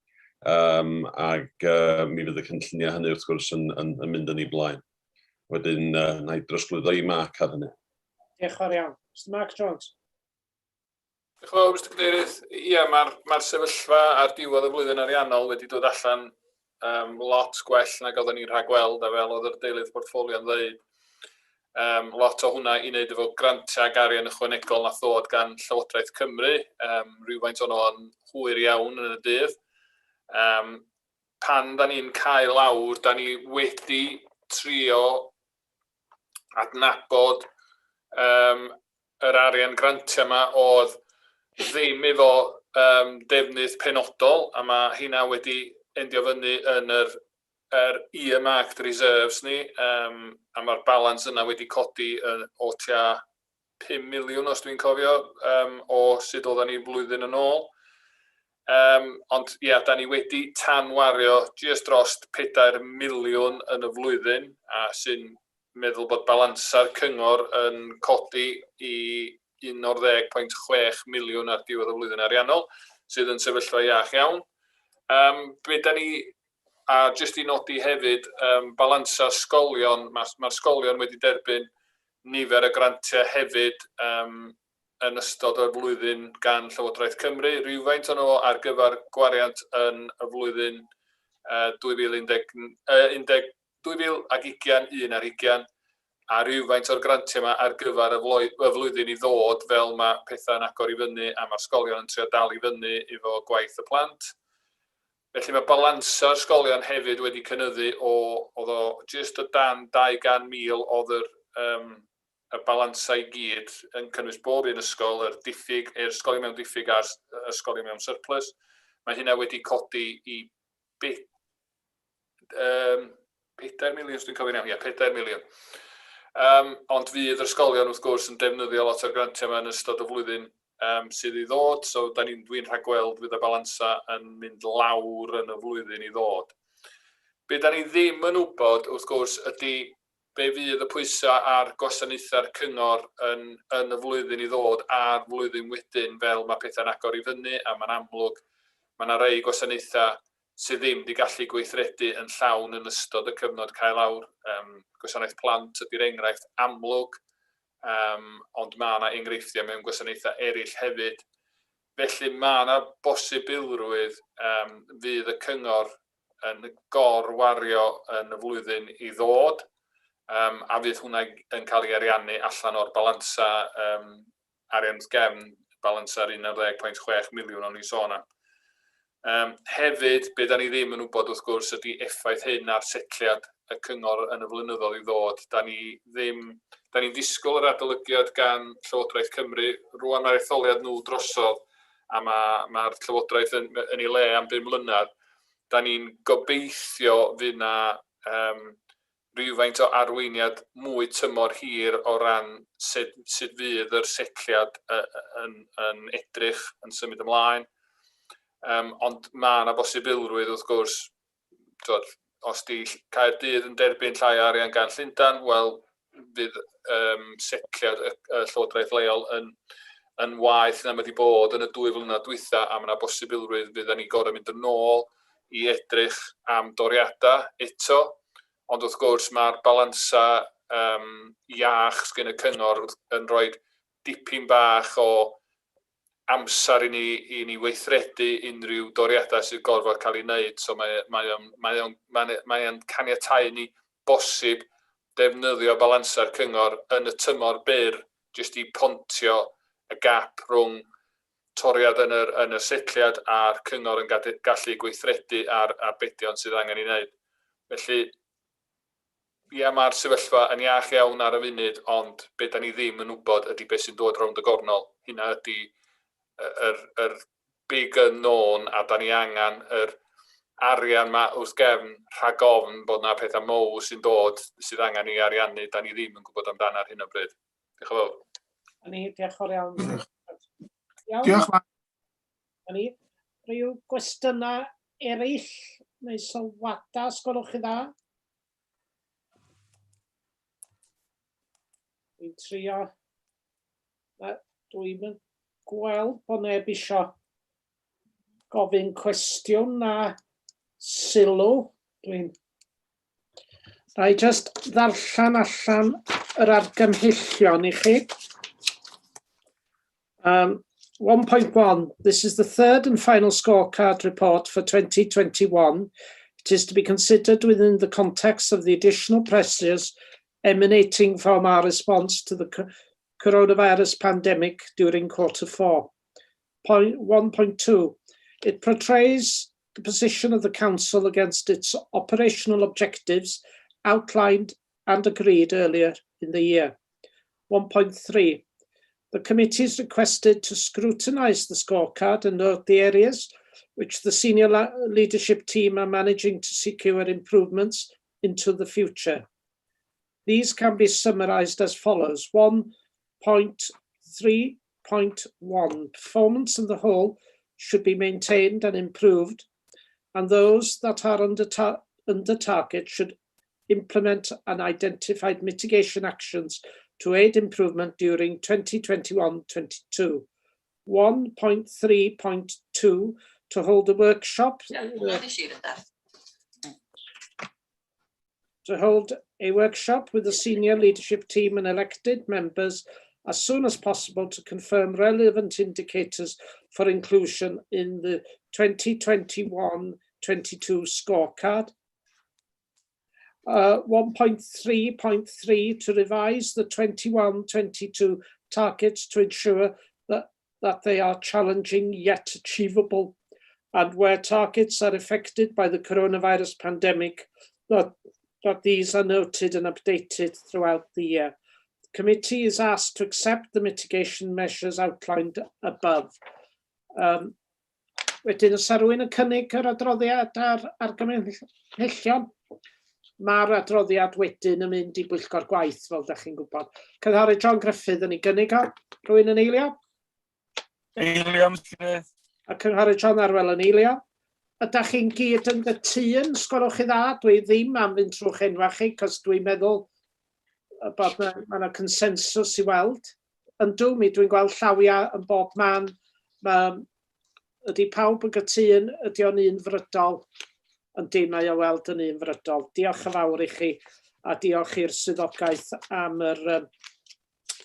Ac mi fydd y cynlluniau hynny wrth gwrs yn mynd yn ei blaen. Wedyn, na i drosglwyddo i Mark ar hynny. Diolch yn fawr iawn. Mr Mark Jones. Diolch yn fawr, Mr Cadeirydd. Ie, mae'r sefyllfa ar diwedd y flwyddyn ariannol wedi dod allan lot gwell nag oedden ni'n rhagweld, a fel oedd yr deilydd portfolio'n dweud. Lot o hwnna i wneud efo grantiau ag arian ychwanegol na ddod gan Llywodraeth Cymru. Rhywfaint o'n o'n hwyr iawn yn y dydd. Pan da ni'n cael lawr, da ni wedi trio adnabod yr arian grantiau yma oedd ddim efo defnydd penodol, a mae hynna wedi endio fyny yn yr earmarked reserves ni, a mae'r balans yna wedi codi o tua 5 miliwn os dwi'n cofio, o sut oedden ni blwyddyn yn ôl. Ond ia, da ni wedi tanwario jyst dros 4 miliwn yn y flwyddyn, a sy'n meddwl bod balansa'r cyngor yn codi i 11.6 miliwn ar diwedd y flwyddyn ariannol. sydd yn sefyllfa iach iawn. Be da ni, a jyst i nodi hefyd, balansa ysgolion, mae'r ysgolion wedi derbyn nifer y grantiau hefyd yn ystod o'r flwyddyn gan Llywodraeth Cymru, rhywfaint o'n nhw ar gyfer gwariant yn y flwyddyn 2021 a rhywfaint o'r grantiau yma ar gyfer y flwyddyn i ddod fel mae pethau'n agor i fyny a mae'r ysgolion yn trio dal i fyny efo gwaith y plant. Felly mae balansa ysgolion hefyd wedi cynyddu oedd o jyst o dan 200,000 oedd y balansa i gyd yn cynnwys bob un ysgol, yr ysgolion mewn diffyg a'r ysgolion mewn surplus. Mae hynna wedi codi i 4 miliwn, dwi'n cofio'n iawn, 4 miliwn. Ond fydd yr ysgolion wrth gwrs yn defnyddio lot o'r grantiau yma yn ystod y flwyddyn sydd i ddod, so dwi'n rhagweld fydd y balansa yn mynd lawr yn y flwyddyn i ddod. Be da ni ddim yn wybod, wrth gwrs, ydy be fydd y pwysau ar gwasanaethau'r cyngor yn y flwyddyn i ddod a'r flwyddyn wedyn fel mae pethau'n agor i fyny a mae'n amlwg, mae yna rei gwasanaethau sydd ddim wedi gallu gweithredu yn llawn yn ystod y cyfnod cael awr. Gwasanaeth plant ydy'r enghraifft amlwg, ond mae yna enghreifftiau mewn gwasanaethau eraill hefyd. Felly mae yna bosibilrwydd fydd y cyngor yn gorwario yn y flwyddyn i ddod, a fydd hwnna yn cael ei ariannu allan o'r balansa arian gefn, balansa'r 11.6 miliwn o'n i sôn am. Hefyd, be da ni ddim yn wybod wrth gwrs ydy effaith hyn ar setliad y cyngor yn y flynyddoedd i ddod. Da ni'n disgwyl yr adolygiad gan Llywodraeth Cymru. Rwan mae'r etholiad nhw drosodd a mae'r Llywodraeth yn ei le am 5 mlynedd. Da ni'n gobeithio fydd na rhywfaint o arweiniad mwy tymor hir o ran sut fydd yr setliad yn edrych yn symud ymlaen. Ond mae yna bosibilrwydd wrth gwrs, os di Caerdydd yn derbyn llai arian gan Llundain, wel fydd setliad y Llywodraeth leol yn waeth na wedi bod yn y 2 flynedd dwytha, a mae yna bosibilrwydd fydd ni gorau mynd yn ôl i edrych am doriadau eto. Ond wrth gwrs mae'r balansa iach sgyn y cyngor yn rhoi dipyn bach o amser i ni weithredu unrhyw doriadau sydd gorfod cael ei wneud. So mae'n caniatáu ni bosib defnyddio balansa'r cyngor yn y tymor byr jyst i pontio y gap rhwng toriad yn y setliad a'r cyngor yn gallu gweithredu ar arbedion sydd angen ei wneud. Felly, mae'r sefyllfa yn iach iawn ar y funud, ond be da ni ddim yn wybod ydy beth sy'n dod rownd y gornol. Hynna ydy yr big unknown, a da ni angen yr arian yma wrth gefn rhag ofn bod yna pethau mowr sy'n dod sydd angen i ariannu, da ni ddim yn gwybod amdano ar hyn o bryd. Diolch yn fawr. Diolch yn fawr iawn. Diolch. Rhyw gwestiynau eraill neu sylwadau, sgolwch chi dda? Dwi'n trio. Dwi'n gweld bod neb isio gofyn cwestiwn na sylw. Rai jyst ddarllen allan yr argymhellion i chi. 1.1. This is the third and final scorecard report for 2021. It is to be considered within the context of the additional pressures emanating from our response to the coronavirus pandemic during Q4. 1.2. It portrays the position of the Council against its operational objectives outlined and agreed earlier in the year. 1.3. The committee is requested to scrutinise the scorecard and note the areas which the senior leadership team are managing to secure improvements into the future. These can be summarised as follows. 1.3.1. Performance of the whole should be maintained and improved, and those that are under target should implement and identified mitigation actions to aid improvement during 2021-22. 1.3.2 to hold a workshop with the senior leadership team and elected members as soon as possible to confirm relevant indicators for inclusion in the 2021-22 scorecard. 1.3.3 to revise the 21-22 targets to ensure that they are challenging yet achievable, and where targets are affected by the coronavirus pandemic, that these are noted and updated throughout the year. The committee is asked to accept the mitigation measures outlined above. Wedyn, oes rhywun yn cynnig yr adroddiad ar argymhellion? Mae'r adroddiad wedyn yn mynd i bwyllgor gwaith, fel ydych chi'n gwybod. Cynghorydd John Griffith yn ei gynnig o. Rhywun yn eilio? Eilio, Mr. Griffith. A Cynghorydd John Arwel yn eilio. Ydych chi'n gyd yn gytun, sgwrwch chi dda? Dwi ddim am fynd trwy'ch enwa chi, cos dwi'n meddwl bod yna consensus i weld. Yndw, dwi'n gweld llawiau yn bob man. Ydy pawb yn gytun, ydy o'n unfrydol? Yndi, mae o weld yn unfrydol. Diolch yn fawr i chi, a diolch i'r swyddogaeth am yr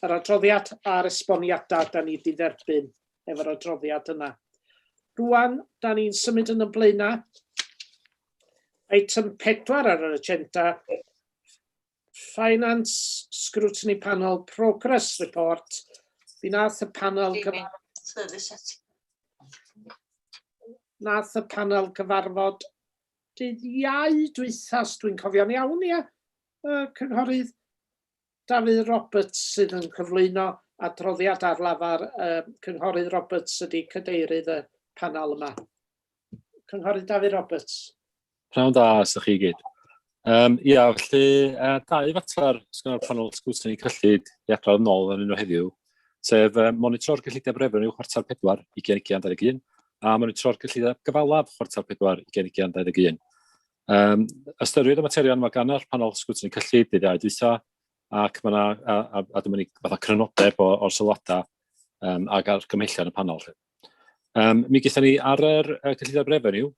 adroddiad a'r esboniadau da ni wedi dderbyn efo'r adroddiad yna. Rwan, da ni'n symud yn y blaenau. Item 4 ar yr agenda, Finance Scrutiny Panel Progress Report. Mi nath y panel gyfarfod dydd Iau dwythas, dwi'n cofio'n iawn, ia. Cynghorydd Dafydd Roberts sydd yn cyflwyno adroddiad ar lafar. Cynghorydd Roberts ydy cadeirydd y panel yma. Cynghorydd Dafydd Roberts. Pnawn da, ysdych chi gyd. Ia, felly, dau fater sgynno'r panel sgwtini cyllid i adrodd yn ôl yn un o heddiw, sef monitro'r gyllideb refeniw chwarter 4 2021 a monitro'r gyllideb gyfalaf chwarter 4 2021. Ystyried y materion mae gan yr panel sgwtini cyllid dydd Iau dwytha, ac mae yna, a dyma ni fatha crynodeb o'r sylwadau ag ar gymhellion y panel. Mi gaethon ni ar yr gyllideb refeniw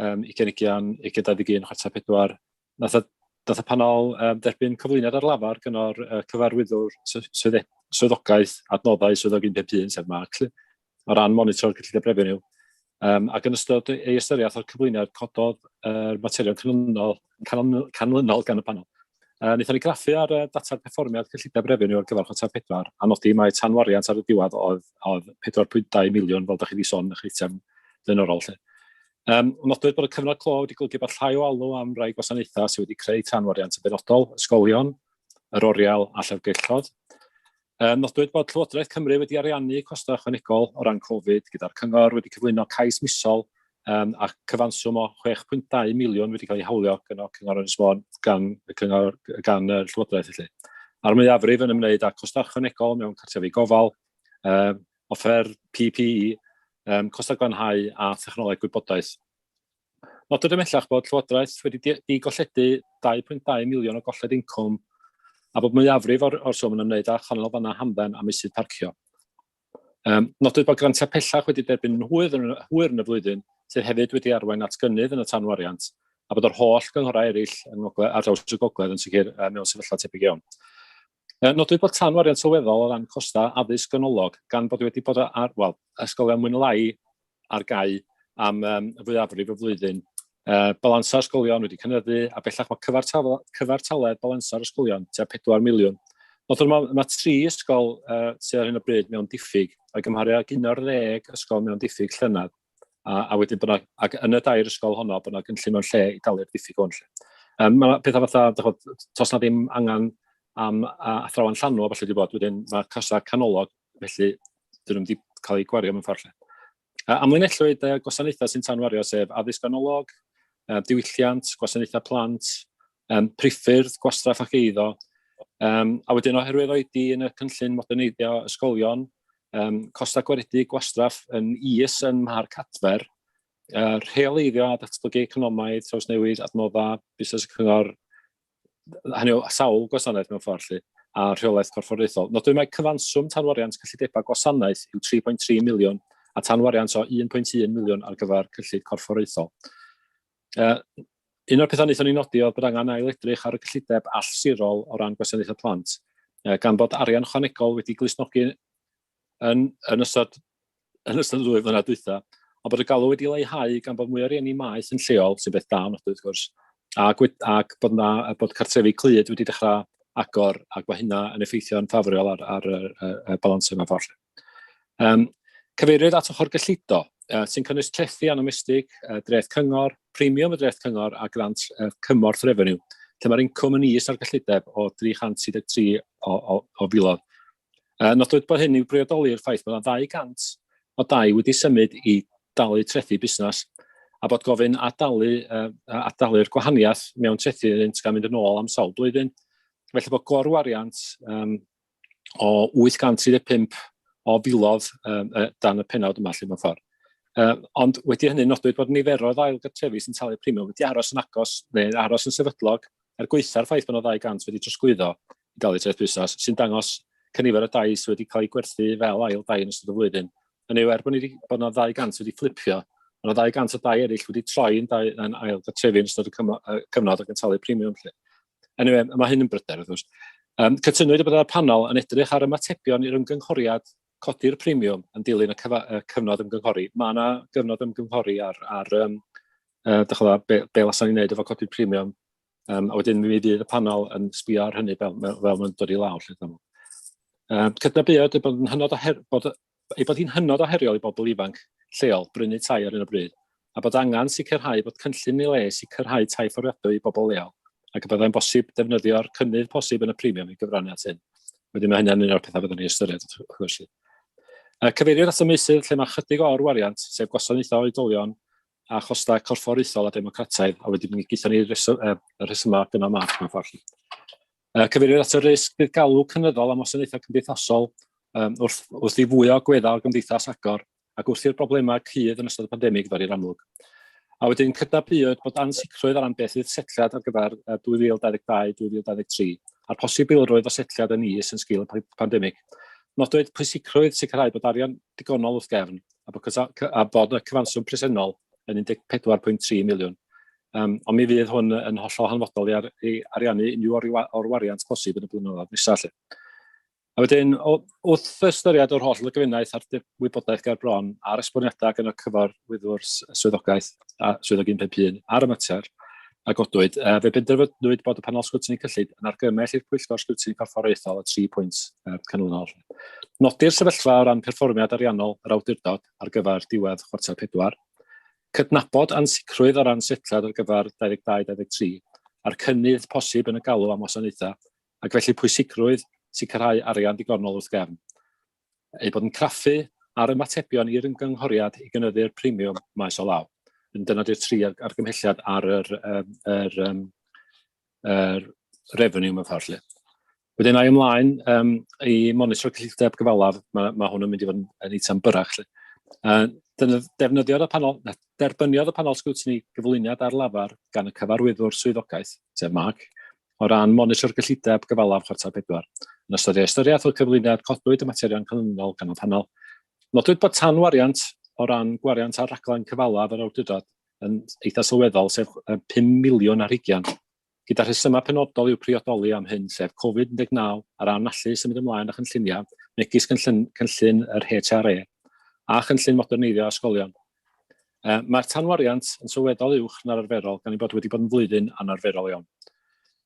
2021 chwarter 4, nath y panel derbyn cyflwyniad ar lafar gyda'r cyfarwyddwr swyddogaeth adnoddau swyddog 151 sef Mark o ran monitro'r gyllideb refeniw. Ac yn ystod ei ystyriaeth o'r cyflwyniad cododd materion canlynol gan y panel. Wnaethon ni graffu ar data'r perfformiad gyllideb refeniw ar gyfer chwarter 4 a nodi mae tanwariant ar y diwedd oedd 4.2 miliwn fel ydych chi wedi sôn yn eich eitem blaenorol. Nodwyd bod y cyfnod clo wedi golygu bod llai o alw am rai gwasanaethau sydd wedi creu tanwariant y benodol, ysgolion, yr oriel a llyfrgelloedd. Nodwyd bod Llywodraeth Cymru wedi ariannu costau ychwanegol o ran Covid gyda'r cyngor wedi cyflwyno cais misol a cyfanswm o 6.2 miliwn wedi cael ei hawlio gan o cyngor Ynys Môn gan y Llywodraeth. A'r mwyafrif yn ymwneud â costau ychwanegol mewn cartrefi gofal, offer PPE, costau gwanhau a thechnoleg gwybodaeth. Nodwyd ymellach bod Llywodraeth wedi digolledu 2.2 miliwn o golled incwm a bod mwyafrif o'r swm yn ymwneud â chanolfanna hamdden a meysydd parcio. Nodwyd bod grantiau pellach wedi derbyn hwyr yn y flwyddyn, sydd hefyd wedi arwain at gynnydd yn y tanwariant, a bod yr holl gynghorau eraill ar draws y gogledd yn sicr mewn sefyllfa tebyg iawn. Nodwyd bod tanwariant sylweddol o ran costau addysg ganolog, gan bod wedi bod ar ysgolion mwy neu lai ar gau am y fwyafrif y flwyddyn. Balansa ysgolion wedi cynyddu, a bellach mae cyfartaledd balansa'r ysgolion tua 4 miliwn. Nodwyd mae 3 ysgol sydd ar hyn o bryd mewn diffyg, o'i gymharu ag 11 ysgol mewn diffyg llynedd, a wedyn bod yn y 2 ysgol honno bod yna gynllun mewn lle i dalu'r diffyg hwn. Mae pethau fatha, tos na ddim angen am athrawon llanw a falle wedi bod, wedyn mae costau canolog, felly dyn nhw wedi cael eu gwario mewn ffordd lle. Amlinellwyd gwasanaethau sy'n tanwario sef addysg ganolog, diwylliant, gwasanaethau plant, priffyrdd, gwastraff ac eiddo, a wedyn oherwydd oedi yn y cynllun moderneiddio ysgolion, costau gwaredu gwastraff yn is yn Mhar Cadfer, rheoleiddio a datblygu economaidd, trawsnewid, adnodda, busnes y cyngor, hynny o sawl gwasanaeth mewn ffordd. a rheolaeth corfforaethol. Nodwyd mae cyfanswm tanwariant cyllidebau gwasanaeth yw 3.3 miliwn a tanwariant o 1.1 miliwn ar gyfer cyllid corfforaethol. Un o'r pethau wnaethon ni nodi oedd bod angen ail-edrych ar y cyllideb allsirol o ran gwasanaethau plant, gan bod arian ychwanegol wedi glusnogi yn ystod y 2 flynedd dwytha, ond bod y galw wedi leihau gan bod mwy o rieni maeth yn lleol, sy'n beth da yn wrth gwrs, ac bod cartrefi clud wedi dechrau agor ac mae hynna yn effeithio'n ffafriol ar y balans yma ffordd. Cyfeiriwyd at ochr gyllido, sy'n cynnwys trethu anomestig, dreth cyngor, premium y dreth cyngor a grant cymorth revenue, lle mae'r incwm yn is ar gyllideb o 333 o filodd. Nodwyd bod hyn i'w briodoli'r ffaith bod 200 o dai wedi symud i dalu trethu busnes, a bod gofyn adalu'r gwahaniaeth mewn trethu ydynt gan mynd yn ôl am sawl blwyddyn. Felly bod gorwariant o 835 o filodd dan y penawd yma lle mewn ffordd. Ond wedi hynny nodwyd bod niferoedd ail gartrefi sy'n talu premium wedi aros yn agos neu aros yn sefydlog gweitha'r ffaith bod 200 wedi trosglwyddo i dalu treth busnes, sy'n dangos cynifer o dai sydd wedi cael ei gwerthu fel ail dai yn ystod y flwyddyn. Yn ei bod 200 wedi flipio, mae 200 o dai eraill wedi troi yn ail gartrefi yn ystod y cyfnod ac yn talu premium. Anyway, mae hyn yn bryder, wrth gwrs. Cytynwyd y byddai'r panel yn edrych ar ymatebion i'r ymgynghoriad codi'r premium yn dilyn y cyfnod ymgynghori. Mae yna gyfnod ymgynghori ar be lasan ni'n neud efo codi'r premium, a wedyn mi fydd y panel yn sbio ar hynny fel mae'n dod i lawr. Cydnabyd bod hi'n hynod o heriol i bobl ifanc lleol brynu tai ar un o bryd, a bod angen sicrhau bod cynllun i le sicrhau tai fforddiadwy i bobl leol, ac y byddai'n bosib defnyddio'r cynnydd posib yn y premium i gyfrannu at hyn. Wedyn mae hynny'n un o'r pethau byddwn ni ystyried. Cyfeiriwyd at y meysydd lle mae chydig o'r wariant, sef gwasanaethau oedolion a chostau corfforaethol a democrataidd, a wedyn mi geithon ni y rhesymau gyda march mewn ffordd. Cyfeiriwyd at y risg bydd galw cynyddol am wasanaethau cymdeithasol wrth i fwy o gwedda o'r gymdeithas agor ac wrth i'r problemau cydd yn ystod y pandemig ddod i'r amlwg. A wedyn cydnabyd bod ansicrwydd ar ran beth fydd setliad ar gyfer 2022-2023 a'r posibilrwydd o setliad yn is yn sgil y pandemig. Nodwyd pwysigrwydd sicrhau bod arian digonol wrth gefn a bod y cyfanswm presennol yn 14.3 miliwn. Ond mi fydd hwn yn hollol hanfodol i ariannu unrhyw o'r wariant posib yn y blynyddoedd nesaf. A wedyn, wrth ystyried o'r holl gyfinaeth ar wybodaeth ger bron a'r esboniadau gan y cyfarwyddwr swyddogaeth a swyddog 151 ar y mater a godwyd, fe benderfynwyd bod y panel sgwtini cyllid yn argymell i'r Pwyllgor sgwtini corfforaethol a 3 pwynt canlynol. Nodir sefyllfa o ran perfformiad ariannol yr awdurdod ar gyfer diwedd chwarter 4, cydnabod ansicrwydd o ran setliad ar gyfer 22-23 a'r cynnydd posib yn y galw am wasanaethau ac felly pwysigrwydd sicrhau arian digonol wrth gefn. Ei bod yn craffu ar ymatebion i'r ymgynghoriad i gynyddu'r premium maes o law. Dyna di'r 3 argymhelliad ar yr revenue mewn ffordd. Wedyn ai ymlaen i monitro cyllideb gyfalaf, mae hwn yn mynd i fod yn eitem byrach. Derbyniodd y panel sgwtini gyflwyniad ar lafar gan y cyfarwyddwr swyddogaeth, sef Mark, o ran monitor gyllideb gyfalaf chwarter 4. Yn ystod ei ystyriaeth o'r cyflwyniad codwyd y materion canlynol gan y panel. Nodwyd bod tanwariant o ran gwariant ar raglen cyfalaf yr awdurdod yn eitha sylweddol, sef 5 miliwn ar 20, gyda rhesymau penodol i'w priodoli am hyn, sef Covid-19 ar annallu symud ymlaen â chynlluniau, megis cynllun yr HRA a chynllun moderneiddio ysgolion. Mae'r tanwariant yn sylweddol uwch na'r arferol, gan ei bod wedi bod yn flwyddyn anarferol iawn.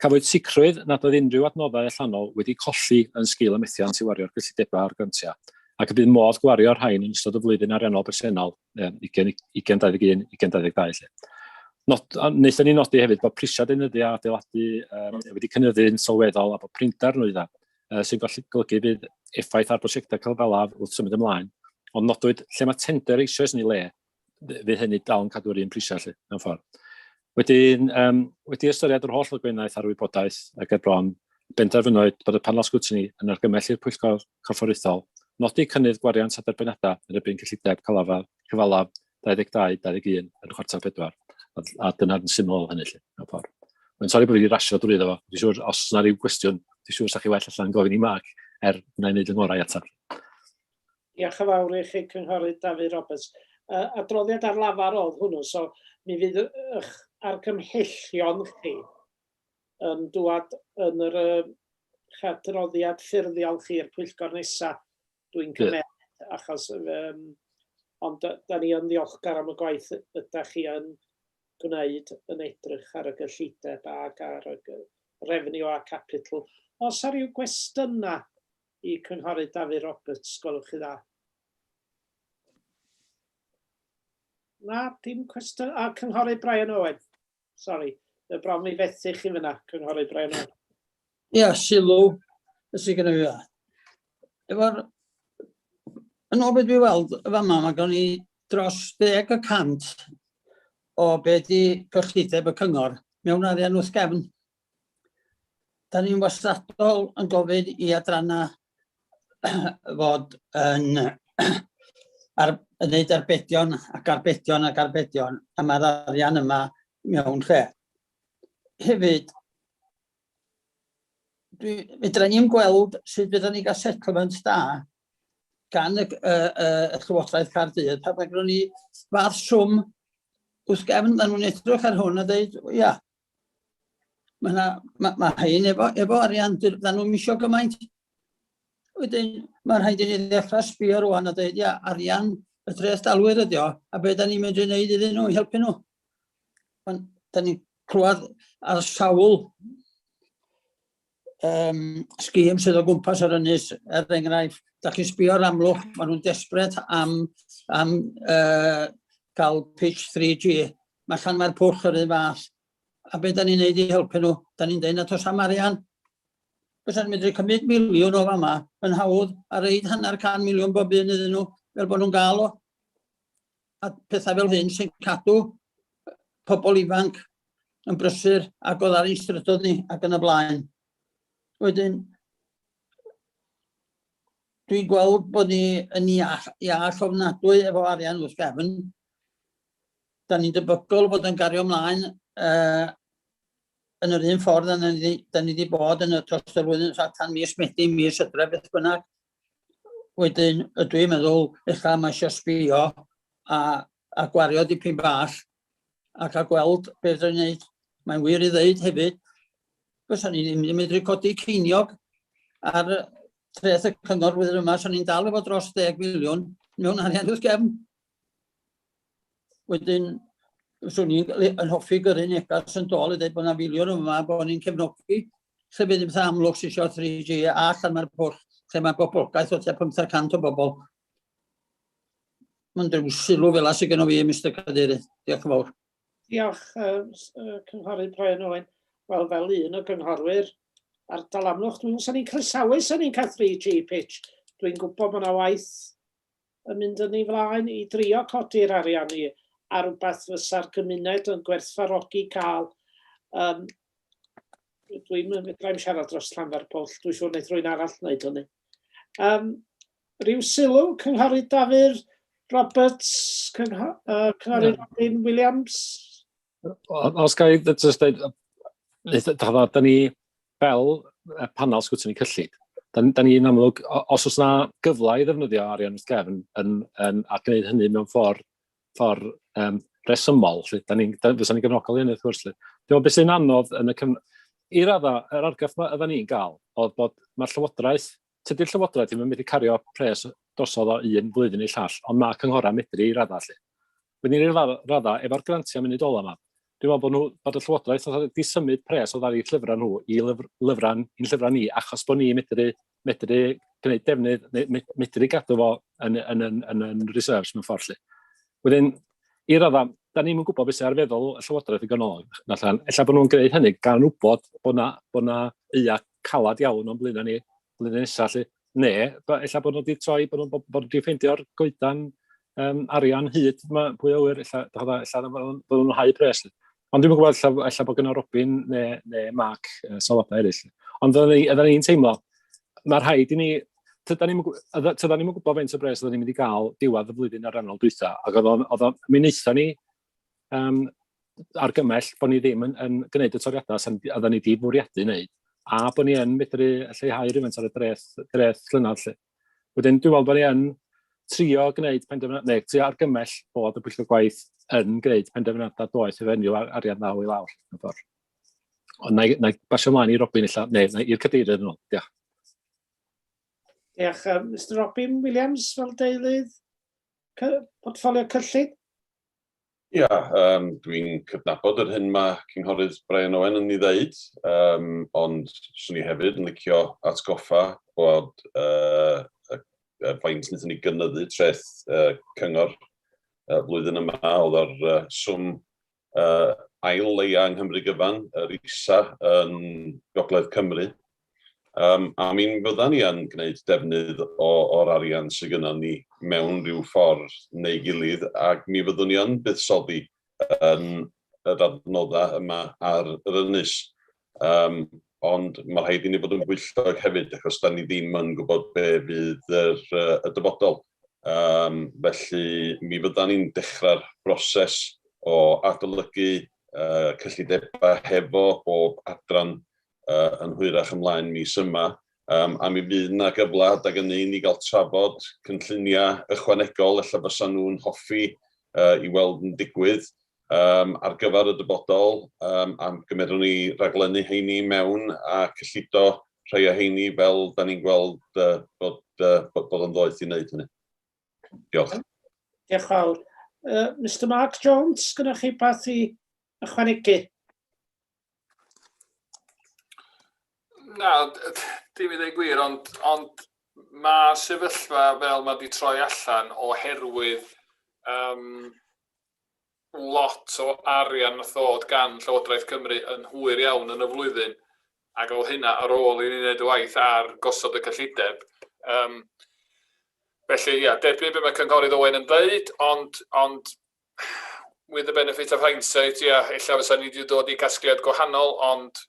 Cafwyd sicrwydd nad oedd unrhyw adnoddau allanol wedi colli yn sgil y methiant i wario'r gyllidebau ar grantiau, ac y bydd modd gwario'r rhain yn ystod y flwyddyn ariannol bresennol 2021-2022. Wnaethon ni nodi hefyd bod prisiau deunyddiau adeiladu wedi cynyddu'n sylweddol a bod prinder nwydda sy'n golygu bydd effaith ar brosiectau cyfalaf wrth symud ymlaen, ond nodwyd lle mae tender eisoes yn ei le, fydd hynny dal yn cadw'r un prisiau mewn ffordd. Wedi ystyried yr holl ogwennaeth ar wybodaeth ag bron, benderfynwyd bod y panel sgwtini yn argymell i'r Pwyllgor Corfforaethol nodi cynnydd gwariant a derbynadau yn erbyn cyllideb cyfalaf 22-21 yn chwarter 4, a dyna'n syml hynny. Mae'n sori bod wedi rasio drwy iddo fo. Dwi'n siŵr os yna ryw gwestiwn Dwi'n siŵr sa'ch chi well allan gofyn I Mark na I wneud yng ngorau atab. Diolch yn fawr I chi cynghorydd David Roberts. Adroddiad ar lafar oedd hwnnw, so mi fydd eich argymhellion chi yn dŵad yn yr adroddiad ffurfiol chi'r pwyllgor nesaf, dwi'n cymryd, achos ond da ni yn ddiolchgar am y gwaith ydych chi yn gwneud yn edrych ar y gyllideb ac ar y refniw a capitol. Os ar ryw gwestiynau I cynghorydd David Roberts, gwelwch chi dda? Na, dim cwestiwn. A cynghorydd Brian Owen. Sori, y bron mi fethu chi fyna, cynghorydd Brian Owen. Ia, sylw, ysig yn y Efo'r, yn o beth dwi weld, y fama, mae gan ni dros 10% o beth I gyllideb y cyngor mewn arian wrth gefn. Da ni'n wastadol yn gofyn I adranna fod yn wneud arbedion ac arbedion ac arbedion a mae'r arian yma mewn lle. Hefyd, fedra ni'n gweld sut fydda ni gael settlement da gan y Llywodraeth Caerdydd, pa mae gen ni fath swm wrth gefn, da nhw'n edrych ar hwn a dweud, ia, mae hyn efo arian, da nhw'n misio gymaint. Wedyn, mae'n rhaid I ni ddechrau sbio rwan a dweud, ia, arian y dreth dalwyr ydi o, a beth da ni'n medru wneud iddyn nhw, I helpu nhw. Da ni'n clywed ar sawl sgîm sydd o gwmpas ar ynys, enghraifft, da chi'n sbio ar Amlwch, maen nhw'n desbryd am gael pitch 3G, mae llan mae'r pwrch yr un fath, a beth da ni'n neud I helpu nhw, da ni'n dweud nad oes am arian. Bysa'n medru cymryd miliwn o fama yn hawdd a reid hanner 100,000 bob un iddyn nhw fel bod nhw'n gael o. A pethau fel hyn sy'n cadw pobl ifanc yn brysur ac oedd ar ein strydoedd ni ac yn y blaen. Wedyn, dwi'n gweld bod ni yn iach ofnadwy efo arian wrth gefn. Da ni'n debygol bod yn gario ymlaen yn yr un ffordd da ni wedi bod yn y dros y flwyddyn tan mis Medi, mis Hydref, beth bynnag. Wedyn, dwi'n meddwl, eich mae eisiau sbio a gwario dipyn bach ac a gweld beth ydyn ni'n gwneud. Mae'n wir I ddeud hefyd, fysa ni ddim wedi medru codi ceiniog ar treth y cyngor flwyddyn yma, so ni'n dal efo dros 10 miliwn mewn arian wrth gefn. Wedyn, fyswn ni'n hoffi gyrru negas yn dol I dweud bod yna filiwn yma bod ni'n cefnogi lle bydd ddim Amlwch sy'n isio 3G a allan mae'r pwrch lle mae boblogaeth o tua 15% o bobl. Mae'n drwy sylw fel as sydd gen o fi, Mr Cadeirydd. Diolch yn fawr. Diolch, cynghorydd Brian Owen. Wel, fel un o gynghorwyr ardal Amlwch, dwi'n sy'n ni'n croesawu sy'n ni'n cael 3G pitch. Dwi'n gwybod bod yna waith yn mynd yn ei flaen I drio codi'r arian ni. A rhywbeth fysa'r gymuned yn gwerthfawrogi cael. Dwi'n meddwl siarad dros Llanfairpwll, dwi'n siŵr wneud rwy'n arall wneud hynny. Ryw sylw, cynghorydd David Roberts, cynghorydd Robin Williams. Os ga I just dweud, da ni fel panel Sgriwtini cyllid, da ni'n amlwg, os oes yna gyfle I ddefnyddio arian wrth gefn a gwneud hynny mewn ffordd resymol, fysa ni'n gefnogol I hynny wrth gwrs. Dwi'n meddwl beth sy'n anodd yn I radda, yr argraff ydda ni'n gael, oedd bod mae'r Llywodraeth, tydi'r Llywodraeth ddim yn medru cario pres drosodd o un blwyddyn I llall, ond mae cynghorau medru I radda. Wedyn i'r radda, efo'r grantiau munud ola yma, dwi'n meddwl bod y Llywodraeth wedi symud pres oedd ar ei llyfrau nhw I lyfrau ni, achos bod ni medru gwneud defnydd, medru gadw fo yn reserves mewn ffordd. Wedyn, I radda, da ni'n gwybod beth sy'n ar feddwl y Llywodraeth I ganolog. Ella bod nhw'n gwneud hynny gan wybod bod na ia calad iawn o'n blwyddyn nesaf. Ne, ella bod nhw wedi troi, bod nhw wedi ffeindio'r goedan arian hyd pwy awyr, ella bod nhw'n hau pres. Ond dwi'n gwybod ella bod gyda Robin neu Mark sylwadau eraill. Ond ydda ni'n teimlo, mae'r rhaid I ni, tyda ni'n gwybod faint o bres ydda ni'n mynd I gael diwedd y flwyddyn ariannol dwytha, ac oedd mi wnaethon ni argymell bod ni ddim yn gwneud y toriadau ydda ni wedi bwriadu wneud, a bod ni yn medru lleihau rhywun ar y dreth llynad. Wedyn, dwi'n meddwl bod ni yn trio gwneud penderfyniad, neu trio argymell bod y pwyllgor gwaith yn gwneud penderfyniadau doeth i fenyw arian naw i lawr. Ond na i basio mlaen i Robin illa, neu i'r cadeirydd yn ôl. Diolch. Diolch. Mr Robin Williams fel deilydd portffolio cyllid? Ia, dwi'n cydnabod yr hyn mae cynghorydd Brian Owen yn ei ddeud, ond swn i hefyd yn licio atgoffa bod faint wnaethon ni gynyddu treth cyngor flwyddyn yma, oedd ar swm ail leia yng Nghymru gyfan, yr isa yn Gogledd Cymru. A mi'n fydda ni yn gwneud defnydd o'r arian sydd gyda ni mewn rhyw ffordd neu gilydd, ac mi fyddwn ni yn buddsoddi yn yr adnoddau yma ar yr ynys. Ond mae rhaid i ni fod yn bwyllog hefyd, achos da ni ddim yn gwybod be fydd y dyfodol. Felly mi fydda ni'n dechrau'r broses o adolygu cyllidebau hefo bob adran yn hwyrach ymlaen mis yma, a mi fydd yna gyfle adag ynny i ni gael trafod cynlluniau ychwanegol, ella fysa nhw'n hoffi i weld yn digwydd ar gyfer y dyfodol, a gymerwn ni raglennu heini mewn a cyllido rhai o heini fel da ni'n gweld bod yn ddoeth i wneud hynny. Diolch. Diolch fawr. Mr Mark Jones, gyda chi beth i ychwanegu? Na, dim i ddweud gwir, ond mae sefyllfa fel mae wedi troi allan oherwydd lot o arian nath ddod gan Llywodraeth Cymru yn hwyr iawn yn y flwyddyn, ac o hynna ar ôl i ni wneud y waith ar gosod y cyllideb. Felly, ia, derbyn beth mae cynghorydd Owen yn dweud, ond with the benefit of hindsight, ia, ella fysa ni wedi dod i gasgliad gwahanol, ond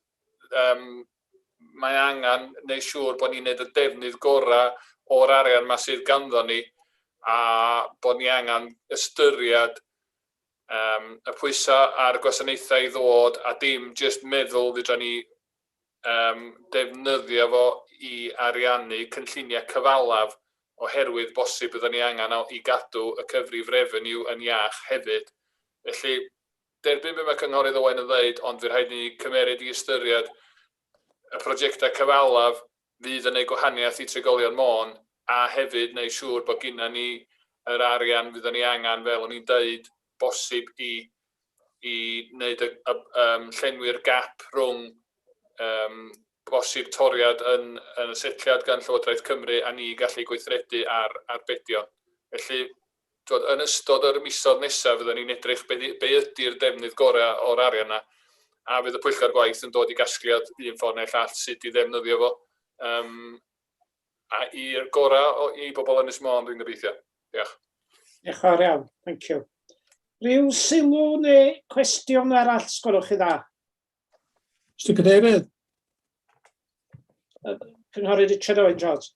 mae angen neu siŵr bod ni'n gwneud y defnydd gorau o'r arian ma sydd ganddo ni, a bod ni angen ystyried y pwysau a'r gwasanaethau i ddod, a dim just meddwl fydra ni defnyddio fo i ariannu cynlluniau cyfalaf, oherwydd bosib byddwn ni angen i gadw y cyfrif revenue yn iach hefyd. Felly, derbyn beth mae cynghorydd Owen yn dweud, ond fydd rhaid ni cymeryd i ystyried y prosiectau cyfalaf fydd yn ei gwahaniaeth i trigolion Môn, a hefyd neu siŵr bod gyda ni yr arian fydd ni angen, fel o'n i'n dweud, bosib i wneud llenwi'r gap rhwng bosib toriad yn y setliad gan Llywodraeth Cymru a ni gallu gweithredu ar arbedion. Felly, yn ystod yr misoedd nesaf fyddwn ni'n edrych be ydy'r defnydd gorau o'r arian yna, a fydd y pwyllgor gwaith yn dod i gasgliad un ffordd neu llall sut i ddefnyddio fo a i'r gorau i bobl Ynys Môn, dwi'n gobeithio. Diolch. Diolch fawr iawn, thank you. Ryw sylw neu cwestiwn arall, sgwrwch chi dda? Mr Cadeirydd. Cynghorydd Richard Owen Jones.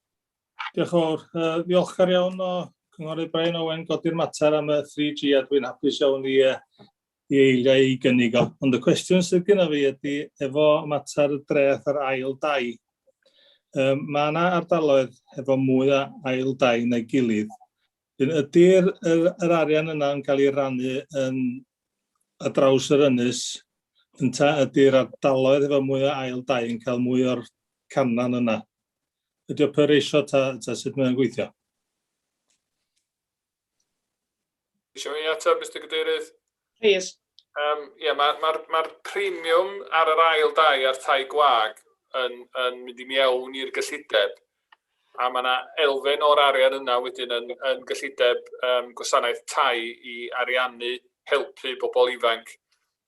Diolch yn fawr. Ddiolchgar iawn o Cynghorydd Brian Owen godi'r mater am y 3G, a dwi'n hapus iawn i eiliau i gynnig o. Ond y cwestiwn sydd gyda fi ydy efo mater y dreth ar ail dau. Mae yna ardaloedd efo mwy o ail dau neu gilydd. Ydy'r arian yna yn cael ei rannu ar draws yr ynys, ydy'r ardaloedd efo mwy o ail dau yn cael mwy o'r canan yna? Ydy o per eisio ta sut mae'n gweithio? Eisiau mi ateb, Mr Cadeirydd? Please. Mae'r premium ar yr ail dau ar tai gwag yn mynd i mewn i'r gyllideb, a mae yna elfen o'r arian yna wedyn yn gyllideb gwasanaeth tai i ariannu, helpu bobl ifanc.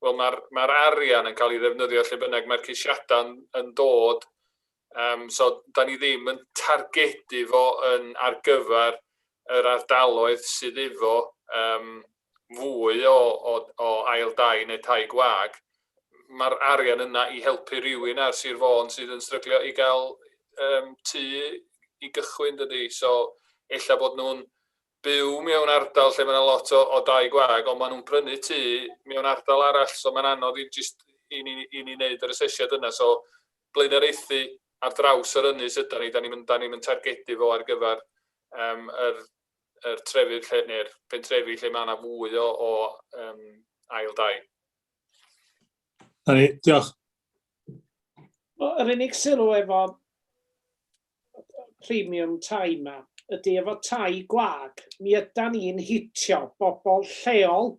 Wel, mae'r arian yn cael ei ddefnyddio lle bynnag mae'r ceisiadau yn dod, so da ni ddim yn targedu fo ar gyfer yr ardaloedd sydd efo fwy o ail dau neu tai gwag. Mae'r arian yna i helpu rhywun ar Sir Fôn sydd yn stryglo i gael tŷ i gychwyn, dydy. So, ella bod nhw'n byw mewn ardal lle mae yna lot o dau gwag, ond maen nhw'n prynu tŷ mewn ardal arall, so mae'n anodd i ni wneud yr asesiad yna. So, blaenoriaethu ar draws yr ynys ydyn ni. Da ni'n targedu fo ar gyfer yr trefydd lle, neu'r pentrefi lle mae yna fwy o ail dai. Diolch. Yr unig sylw efo premium tai yma ydy efo tai gwag, mi ydyn ni'n hitio bobl lleol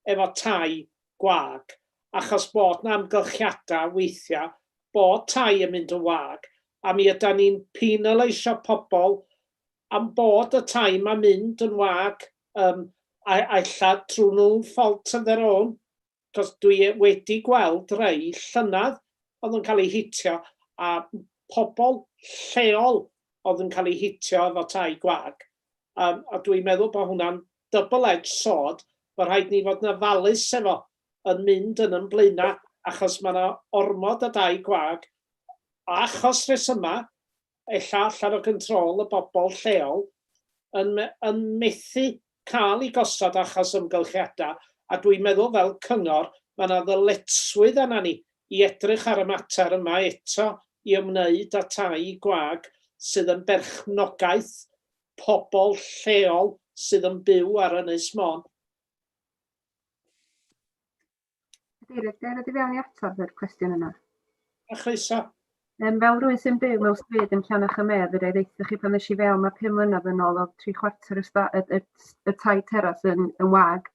efo tai gwag, achos bod na amgylchiadau weithiau bod tai yn mynd yn wag, a mi ydyn ni'n penalisio pobl am bod y tai yma'n mynd yn wag, illa trwy nhw'n fault of their own, cos dwi wedi gweld rei llynydd oedd yn cael eu hitio, a pobl lleol oedd yn cael eu hitio efo tai gwag. A dwi'n meddwl bod hwnna'n double-edged sword, bod rhaid ni fod yn ofalus efo yn mynd yn blaenau, achos mae yna ormod y dai gwag, a achos rhesyma, ella allan o control y bobl lleol, yn methu cael ei gosod achos ymgylchiadau, a dwi'n meddwl fel cyngor, mae yna ddyletswydd yna ni i edrych ar y mater yma eto i ymwneud â tai gwag sydd yn berchnogaeth pobl lleol sydd yn byw ar Ynys Môn. Cadeirydd, gael ydy fewn i atab yr cwestiwn yna. A chroeso. Fel rhywun sy'n byw mewn stryd yn Llanach y Medd, yr eithaf chi pan nes i fewn mae 5 mlynedd yn ôl o 3/4 y tai teras yn wag.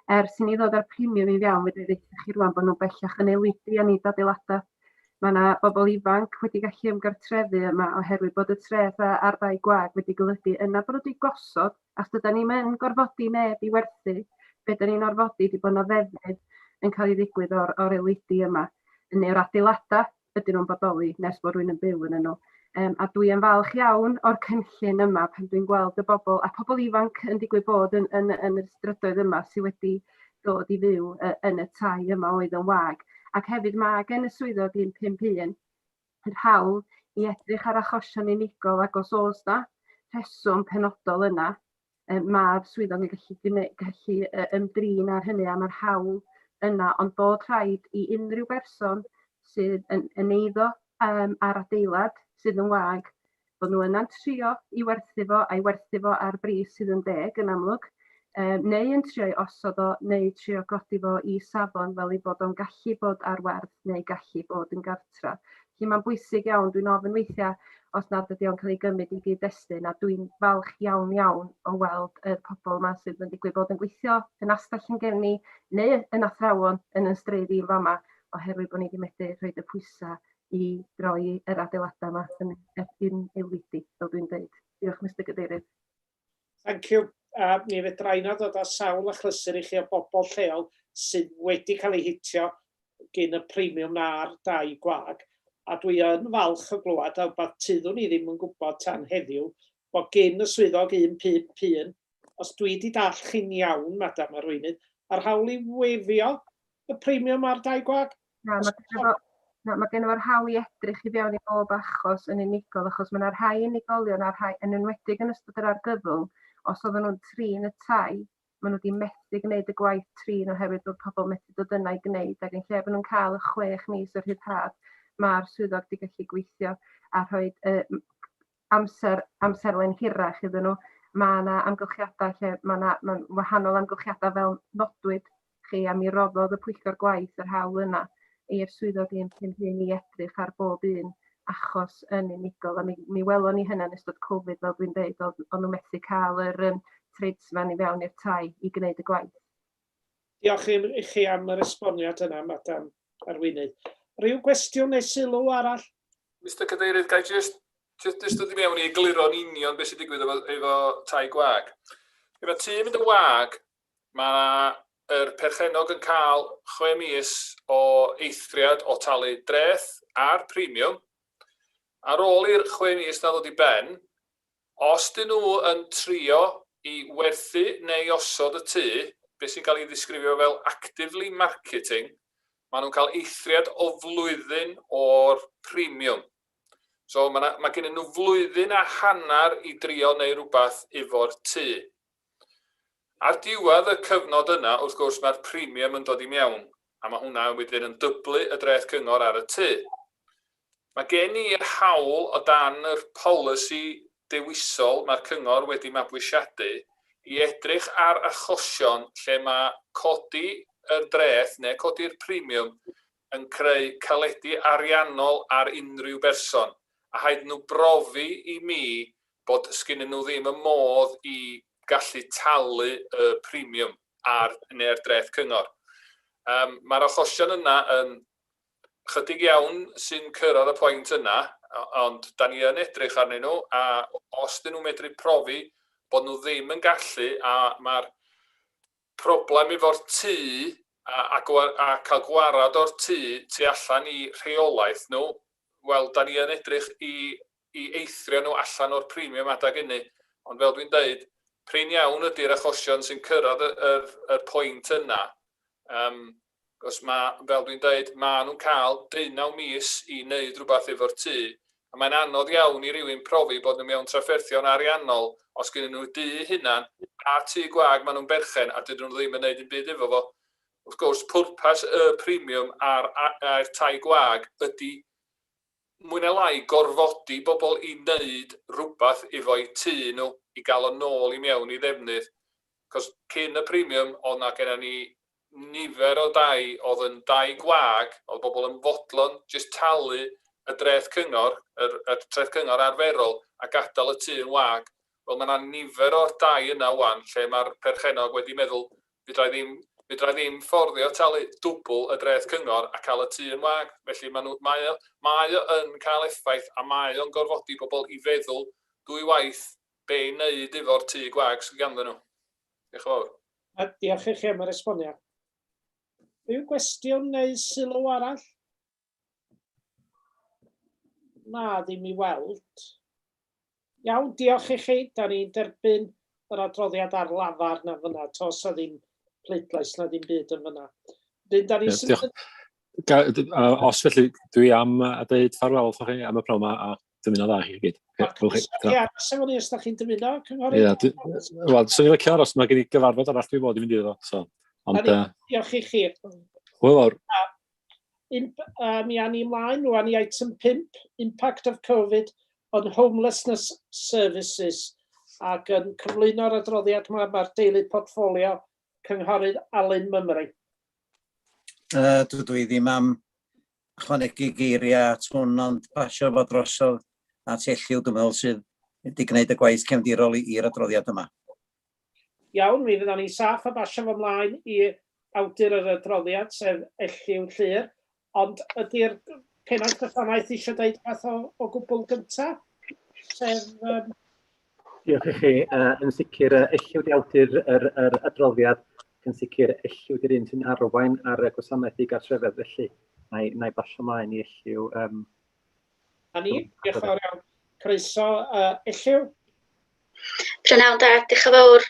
Ers i ni ddod ar premium i fewn, fe eithaf chi rwan bod nhw'n bellach yn eludu a nid adeiladau. Mae yna bobl ifanc wedi gallu ymgartrefu yma oherwydd bod y treth a'r dai gwag wedi golygu yna bod nhw wedi gosod, ac dydyn ni'n mynd gorfodi neb i werthu, be dyn ni'n orfodi wedi bod yna ddefnydd yn cael ei ddigwydd o'r eludu yma. Neu'r adeiladau ydyn nhw'n bodoli nes bod rhywun yn byw yn nhw. A dwi yn falch iawn o'r cynllun yma pan dwi'n gweld y bobl, a pobl ifanc yn digwydd bod yn y strydoedd yma sydd wedi dod i fyw yn y tai yma oedd yn wag. Ac hefyd mae gen y swyddog 151 yr hawl i edrych ar achosion unigol, ac os oes na rheswm penodol yna, mae'r swyddog yn gallu ymdrin ar hynny, a mae'r hawl yna, ond bod rhaid i unrhyw berson sydd yn eiddo ar adeilad sydd yn wag, bod nhw yna'n trio i werthu fo, a'i werthu fo ar bris sydd yn deg yn amlwg, neu yn trio i osod o, neu trio godi fo i safon fel ei bod o'n gallu bod ar werth neu gallu bod yn gartra. Felly mae'n bwysig iawn, dwi'n ofyn weithiau os nad ydy o'n cael ei gymryd i gyd-destun, a dwi'n falch iawn o weld y pobl yma sydd yn digwydd bod yn gweithio yn Astell yn Gefni neu yn athrawon yn stryd i'n fama, oherwydd bod ni wedi medru rhoi y pwysau i droi yr adeiladau yma yn eludu, fel dwi'n dweud. Diolch, Mr Cadeirydd. Thank you. Mi fedra i ddod â sawl achlysur i chi o bobl lleol sydd wedi cael ei hitio gen y premium na'r dai gwag. A dwi yn falch o glwad, a bod tyddwn ni ddim yn gwybod tan heddiw, bod gen y swyddog 151, os dwi wedi dall chi'n iawn, Madam Arweinydd, ar hawl i wefio y premium ar dai gwag? Mae gen o'r hawl i edrych i fewn i bob achos yn unigol, achos mae yna rhai unigolion yn enwedig yn ystod yr argyfwng, os oedden nhw'n trin y tai, maen nhw wedi methu gwneud y gwaith trin oherwydd bod pobl methu dod yna i gwneud, ac yn lle bod nhw'n cael y 6 mis o rhyddhad, mae'r swyddog wedi gallu gweithio a rhoi amserlen hirach iddyn nhw. Mae yna amgylchiadau lle, mae wahanol amgylchiadau fel nodwyd chi, a mi roddodd y Pwyllgor gwaith yr hawl yna i'r swyddog 151 i edrych ar bob un achos yn unigol, a mi welon ni hynna yn ystod Covid, fel dwi'n dweud, ond nhw'n methu cael yr tradesman i fewn i'r tai i gwneud y gwaith. Diolch i chi am yr esboniad yna, Madam Arweinydd. Rhyw gwestiwn neu sylw arall? Mr Cadeirydd, gai just dod i mewn i egluro'n union beth sy'n digwydd efo tai gwag. Efo tŷ mynd yn wag, mae'r perchenog yn cael 6 mis o eithriad o talu dreth a'r premium. Ar ôl i'r 6 mis na ddod i ben, os dyn nhw yn trio i werthu neu osod y tŷ, beth sy'n cael ei ddisgrifio fel actively marketing, maen nhw'n cael eithriad o flwyddyn o'r premium. So mae gen nhw flwyddyn a hanner i drio neu rhywbeth efo'r tŷ. Ar diwedd y cyfnod yna, wrth gwrs, mae'r premium yn dod i mewn, a mae hwnna wedyn yn dyblu y dreth cyngor ar y tŷ. Mae gen i'r hawl o dan yr polisi dewisol mae'r cyngor wedi mabwysiadu i edrych ar achosion lle mae codi y dreth neu codi'r premium yn creu caledu ariannol ar unrhyw berson. A haid nhw brofi i mi bod sgynnym nhw ddim y modd i gallu talu y premium neu'r dreth cyngor. Mae'r achosion yna yn chydig iawn sy'n cyrraedd y pwynt yna, ond da ni yn edrych arnyn nhw, a os dyn nhw'n medru profi bod nhw ddim yn gallu, a mae'r problem efo'r tŷ a cael gwarad o'r tŷ tu allan i rheolaeth nhw, wel, da ni yn edrych i eithrio nhw allan o'r premium adag hynny. Ond fel dwi'n dweud, prin iawn ydy'r achosion sy'n cyrraedd y pwynt yna. Os fel dwi'n dweud, mae nhw'n cael 19 mis i wneud rhywbeth efo'r tŷ. A mae'n anodd iawn i rywun profi bod nhw mewn trafferthion ariannol os gyda nhw dŷ hunan a tŷ gwag maen nhw'n berchen a dydyn nhw ddim yn gwneud yn byd efo fo. Wrth gwrs, pwrpas y premium a'r tai gwag ydy mwy na lai gorfodi bobl i wneud rhywbeth efo'i tŷ nhw i gael o nôl i mewn i ddefnydd. Cos cyn y premium, oedd na gennym ni nifer o dai oedd yn dai gwag, oedd bobl yn fodlon jyst talu y dreth cyngor, y dreth cyngor arferol, a gadael y tŷ yn wag. Wel, mae yna nifer o'r dai yna wan, lle mae'r perchenog wedi meddwl, fydra ddim fforddio talu dwbl y dreth cyngor a cael y tŷ yn wag. Felly mae o yn cael effaith a mae o'n gorfodi bobl i feddwl dwy waith be i wneud efo'r tŷ gwag sydd ganddyn nhw. Diolch yn fawr. Diolch i chi am yr esboniad. Yw gwestiwn neu sylw arall? Na, ddim i weld. Iawn, diolch i chi. Da ni'n derbyn yr adroddiad ar lafar na fyna, tos a ddim pleidlais na ddim byd yn fyna. Os felly, dwi am a dweud ffarwel wrth chi am y pnawn yma a dymuno dda chi gyd. Sef o'n i os da chi'n dymuno, cynghorydd? Wel, swn i'n licio aros, mae gen i gyfarfod arall dwi fod i fynd iddo. Diolch i chi. Hwyl fawr. Mi awn ni ymlaen rwan i item 5, Impact of Covid on Homelessness Services, ac yn cyflwyno'r adroddiad yma mae'r deulu portffolio cynghorydd Alun Mymru. Dwi ddim am ychwanegu geiriau at hwn, ond pasio fod drosodd at Elliw, dwi'n meddwl sydd wedi gwneud y gwaith cefndirol i'r adroddiad yma. Iawn, mi fydda ni saff a basio fo ymlaen i awdur yr adroddiad, sef Elliw Llyr, ond ydy'r pennaeth gwasanaeth eisiau dweud beth o gwbl gyntaf? Diolch i chi. Yn sicr, Elliw di awdur yr adroddiad, yn sicr Elliw di'r un sy'n arwain ar y gwasanaeth i gartrefedd, felly na i basio ymlaen i Elliw. A ni, diolch fawr iawn. Croeso, Elliw? Prynawn da, diolch yn fawr.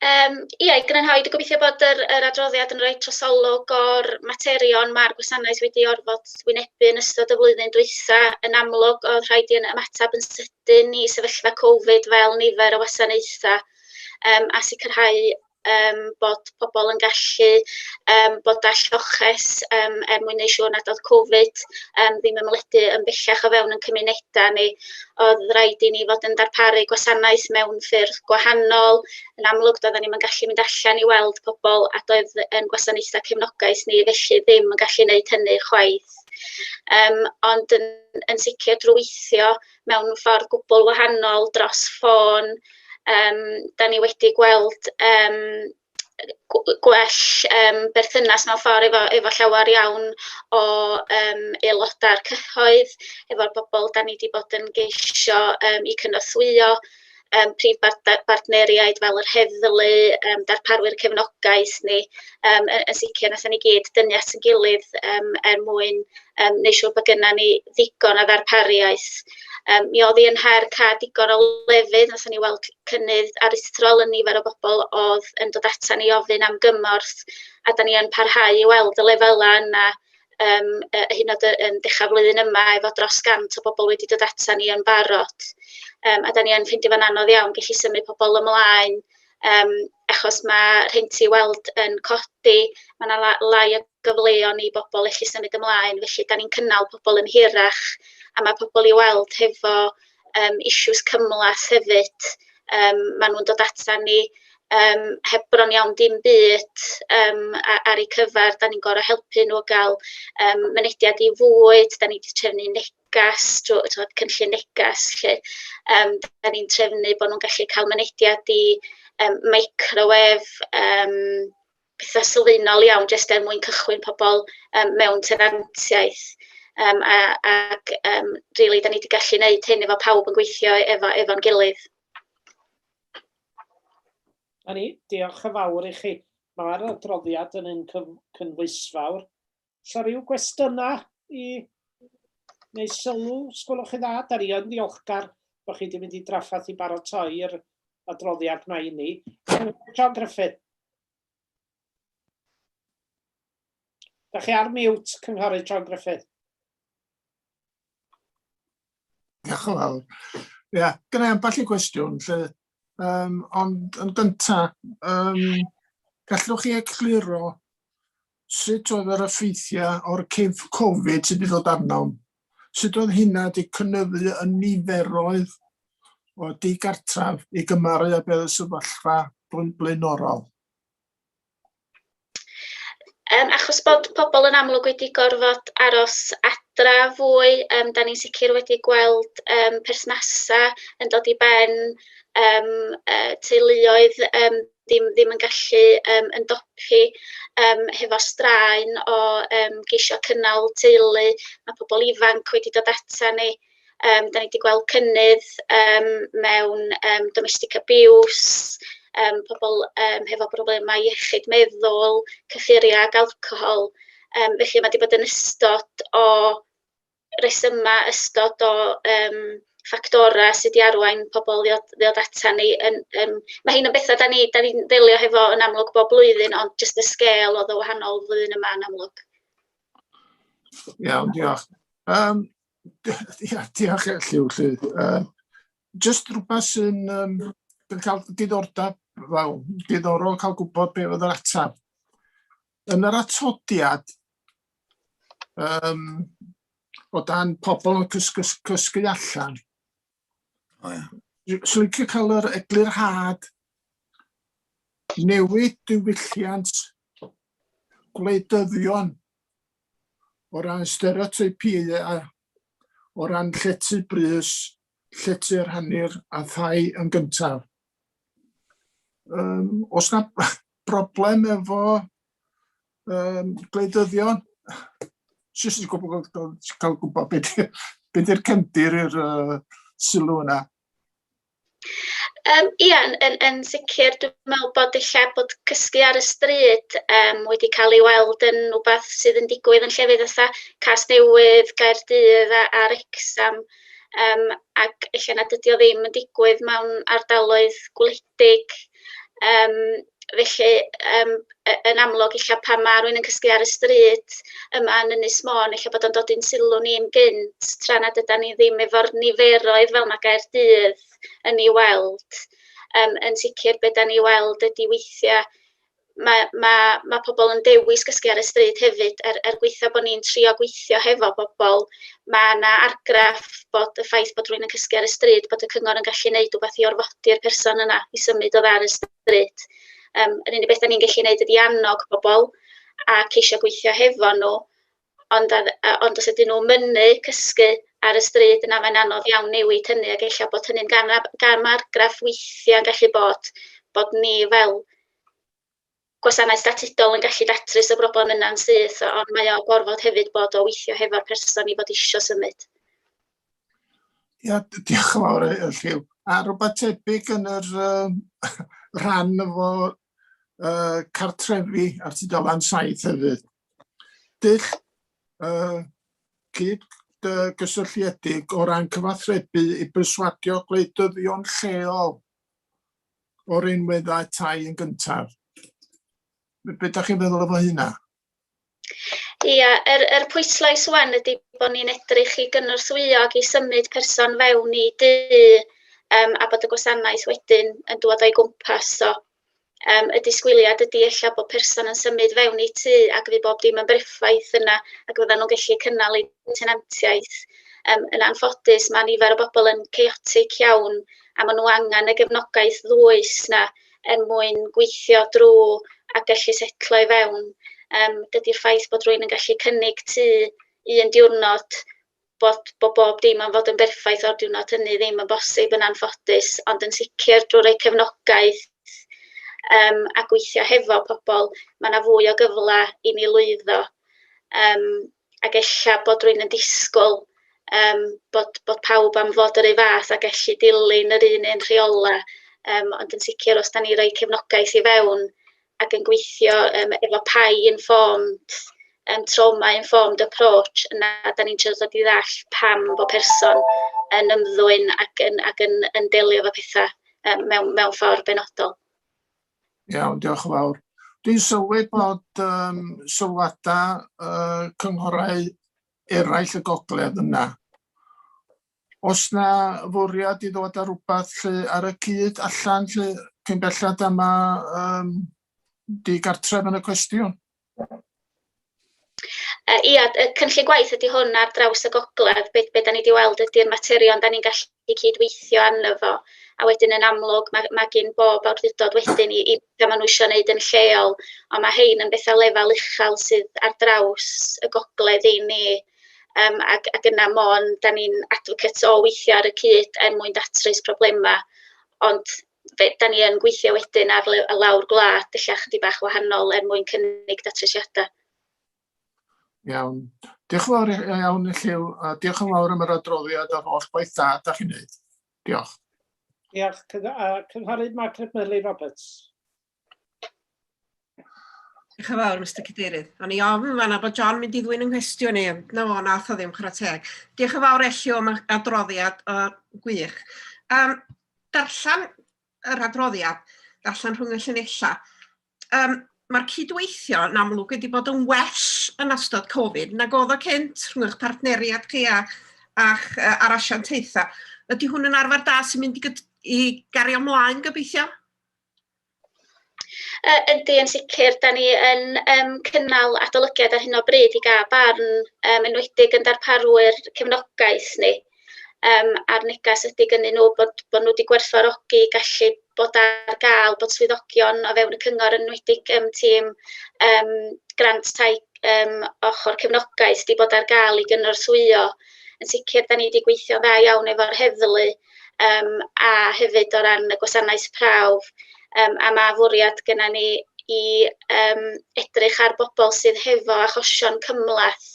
Ie, grynhoi, dwi'n gobeithio bod yr adroddiad yn rhoi trosolwg o'r materion mae'r gwasanaeth wedi orfod wynebu yn ystod y flwyddyn dwytha. Yn amlwg, oedd rhaid i ymatab yn sydyn i sefyllfa Covid fel nifer o wasanaethau a sicrhau bod pobl yn gallu bod all lloches mwyn neu siŵr nad oedd Covid ddim yn myledu yn bellach o fewn yn cymunedau ni. Oedd rhaid i ni fod yn darparu gwasanaeth mewn ffyrdd gwahanol. Yn amlwg, doedden ni'n gallu mynd allan i weld pobl a doedd yn gwasanaethau cefnogaeth ni felly ddim yn gallu gwneud hynny chwaith. Ond yn sicr drwy weithio mewn ffordd gwbl wahanol dros ffôn, da ni wedi gweld gwell berthynas mewn ffordd efo llawer iawn o aelodau'r cyhoedd, efo'r bobl da ni wedi bod yn geisio i cynorthwyo, prif bartneriaid fel yr heddlu, darparwyr cefnogaeth ni, yn sicr nathon ni gyd dynnu at yn gilydd mwyn neu siŵr bod gynna ni ddigon o ddarpariaeth. Mi oedd hi yn her cael digon o lefydd, nathon ni weld cynnydd aruthrol yn nifer o bobl oedd yn dod ata ni ofyn am gymorth, a da ni yn parhau i weld y lefelau yna hyd yn oed yn dechrau flwyddyn yma efo dros 100 o bobl wedi dod ata ni yn barod. A da ni yn ffeindio fo'n anodd iawn gallu symud pobl ymlaen achos mae rhenti weld yn codi, mae yna lai o gyfleon i bobl eich symud ymlaen, felly da ni'n cynnal pobl yn hirach, a mae pobl i weld hefo issues cymlath hefyd. Maen nhw'n dod ata ni heb bron iawn dim byd ar eu cyfar, da ni'n gorau helpu nhw gael mynediad i fwyd, da ni wedi trefnu negas, cynllun negas, lle da ni'n trefnu bod nhw'n gallu cael mynediad i microwave, pethau sylfaenol iawn, jyst mwyn cychwyn pobl mewn tenantiaeth. Ac rili, da ni wedi gallu gwneud hyn efo pawb yn gweithio efo'n gilydd. Diolch yn fawr i chi. Mae'r adroddiad yn un cynhwysfawr. Oes ryw gwestiynau neu sylw, sgwylwch chi dda? Da ni yn ddiolchgar bod chi wedi mynd i draffaeth i baratoi'r adroddiad mae i ni. John Griffith. Da chi ar mute, cynghorydd John Griffith. Diolch yn fawr. Ie, gyda ambell i gwestiwn, ond yn gyntaf, gallwch chi egluro sut oedd yr effeithiau o'r Covid sydd wedi dod arno? Sut oedd hynna wedi cynyddu y niferoedd o digartraf i gymaru â beth y sefyllfa blaenorol? Achos bod pobl yn amlwg wedi gorfod aros adra fwy, da ni'n sicr wedi gweld perthnasau yn dod i ben, teuluoedd ddim yn gallu ymdopi hefo straen o geisio cynnal teulu. Mae pobl ifanc wedi dod ata ni. Da ni wedi gweld cynnydd mewn domestic abuse, pobl hefo broblemau iechyd meddwl, cyffuria ag alcohol. Felly mae wedi bod yn ystod o resymau, ystod o ffactorau sydd wedi arwain pobl ddod ata ni. Mae hyn yn bethau da ni'n ddelio hefo yn amlwg bob blwyddyn, ond jyst y sgêl oedd o wahanol flwyddyn yma yn amlwg. Iawn, diolch. Diolch Lliw. Jyst rhywbeth sy'n cael diddordeb, diddorol cael gwybod beth oedd yr ateb. Yn yr atodiad, o dan pobl yn cysgu allan, swn i'n cael yr eglurhad newid diwylliant gwleidyddion o ran stereotypiau, o ran llety brys, llety rhannu'r a thai yn gyntaf. Oes yna broblem efo gwleidyddion? Jyst yn cael gwybod beth yw'r cefndir i'r sylw yna. Ia, yn sicr, dwi'n meddwl bod bod cysgu ar y stryd wedi cael ei weld yn rhywbeth sydd yn digwydd yn llefydd fatha Casnewydd, Gaerdydd a Wrecsam, ac eich nad ydy o ddim yn digwydd mewn ardaloedd gwledig. Felly, yn amlwg, eich pan mae rhywun yn cysgu ar y stryd yma yn Ynys Môn, eich bod o'n dod i'n sylw ni'n gynt, tra nad ydyn ni ddim efo'r niferoedd fel mae Gaerdydd yn ei weld. Yn sicr beth da ni weld ydy weithiau, mae pobl yn dewis cysgu ar y stryd hefyd, gweithio bod ni'n trio gweithio hefo bobl. Mae yna argraff bod y ffaith bod rhywun yn cysgu ar y stryd, bod y cyngor yn gallu gwneud rhywbeth i orfodi'r person yna i symud o ar y stryd. Yr unig beth da ni'n gallu gwneud ydy annog bobl a ceisio gweithio hefo nhw, ond os ydyn nhw mynnu cysgu ar y stryd yna, mae'n anodd iawn newid hynny, ac eich bod hynny'n gan argraff weithiau yn gallu bod ni fel gwasanaeth statudol yn gallu datrys y broblem yna'n syth, ond mae o gorfod hefyd bod o weithio hefo'r person i fod isio symud. Ia, diolch yn fawr Lliw. A rhywbeth tebyg yn yr rhan efo cartrefi ar tudalen saith hefyd. Dull cyd gysylltiedig o ran cyfathrebu i berswadio gwleidyddion lleol o'r unweddau tai yn gyntaf. Be ydych chi'n feddwl efo hynna? Ia, pwyslais wan ydy bod ni'n edrych i gynorthwyog i symud person fewn i dŷ, a bod y gwasanaeth wedyn yn dod o'i gwmpas o. y disgwyliad ydy ella bod person yn symud fewn I tŷ ac fydd bob dim yn berffaith yna ac fyddan nhw'n gallu cynnal eu tenantiaeth. Yn anffodus, mae nifer o bobl yn chaotic iawn a maen nhw angen y gefnogaeth ddwys yna mwyn gweithio drwy a gallu setlo I fewn. Dydy'r ffaith bod rhywun yn gallu cynnig tŷ un diwrnod bod bob dim yn fod yn berffaith o'r diwrnod hynny ddim yn bosib yn anffodus, ond yn sicr drwy roi cefnogaeth a gweithio hefo pobl, mae yna fwy o gyfle I ni lwyddo. Ac ella bod rhywun yn disgwyl bod pawb am fod yr un fath a gallu dilyn yr un rheola, ond yn sicr os da ni roi cefnogaeth I fewn ac yn gweithio efo PI-informed, trauma-informed approach, yna da ni'n siarad I ddall pam bod person yn ymddwyn ac yn delio efo pethau mewn ffordd benodol. Iawn, diolch yn fawr. Dwi'n sylwi bod sylwadau cynghorau eraill y gogledd yna. Os na fwriad I ddod ar rhywbeth ar y cyd allan cyn bellad yma digartref yn y cwestiwn? Ia, y cynllun gwaith ydy hwn ar draws y gogledd, be da ni wedi weld ydy'r materion da ni'n gallu cydweithio arno fo, a wedyn yn amlwg mae gen bob awdurdod wedyn I be maen nhw eisiau gwneud yn lleol, ond mae hein yn bethau lefel uchel sydd ar draws y gogledd I ni, ac yna mon da ni'n advocate o weithio ar y cyd mwyn datrys problemau, ond da ni yn gweithio wedyn ar lawr gwlad, ella chydig bach wahanol mwyn cynnig datrisiadau. Iawn. Diolch yn fawr iawn I Lliw, a diolch yn fawr am yr adroddiad a'r holl gwaith da da chi'n neud. Diolch. Diolch. Cynghorydd Margaret Murley Roberts. Diolch yn fawr, Mr Cadeirydd. O'n I ofn fanna bod John mynd I ddwyn yn nghwestiwn I. Na fo, nath o ddim chwarae teg. Diolch yn fawr Elliw am adroddiad gwych. Darllan yr adroddiad, darllan rhwng y llunella. Mae'r cydweithio yn amlwg wedi bod yn well yn ystod Covid nag oedd o cynt rhwng eich partneriad chi a'ch arasiantaethau. Ydy hwn yn arfer da sy'n mynd I gario ymlaen gobeithio? Ydy yn sicr, da ni yn cynnal adolygiad ar hyn o bryd I gael barn enwedig yn darparwyr cefnogaeth ni. A'r negas ydy gynnyn nhw bod nhw wedi gwerthfawrogi gallu bod ar gael, bod swyddogion o fewn y cyngor yn enwedig tîm grant tai ochr cefnogaeth wedi bod ar gael I gynorthwyo. Yn sicr, da ni wedi gweithio dda iawn efo'r heddlu a hefyd o ran y gwasanaeth prawf. A mae fwriad gyda ni I edrych ar bobl sydd hefo achosion cymlaeth.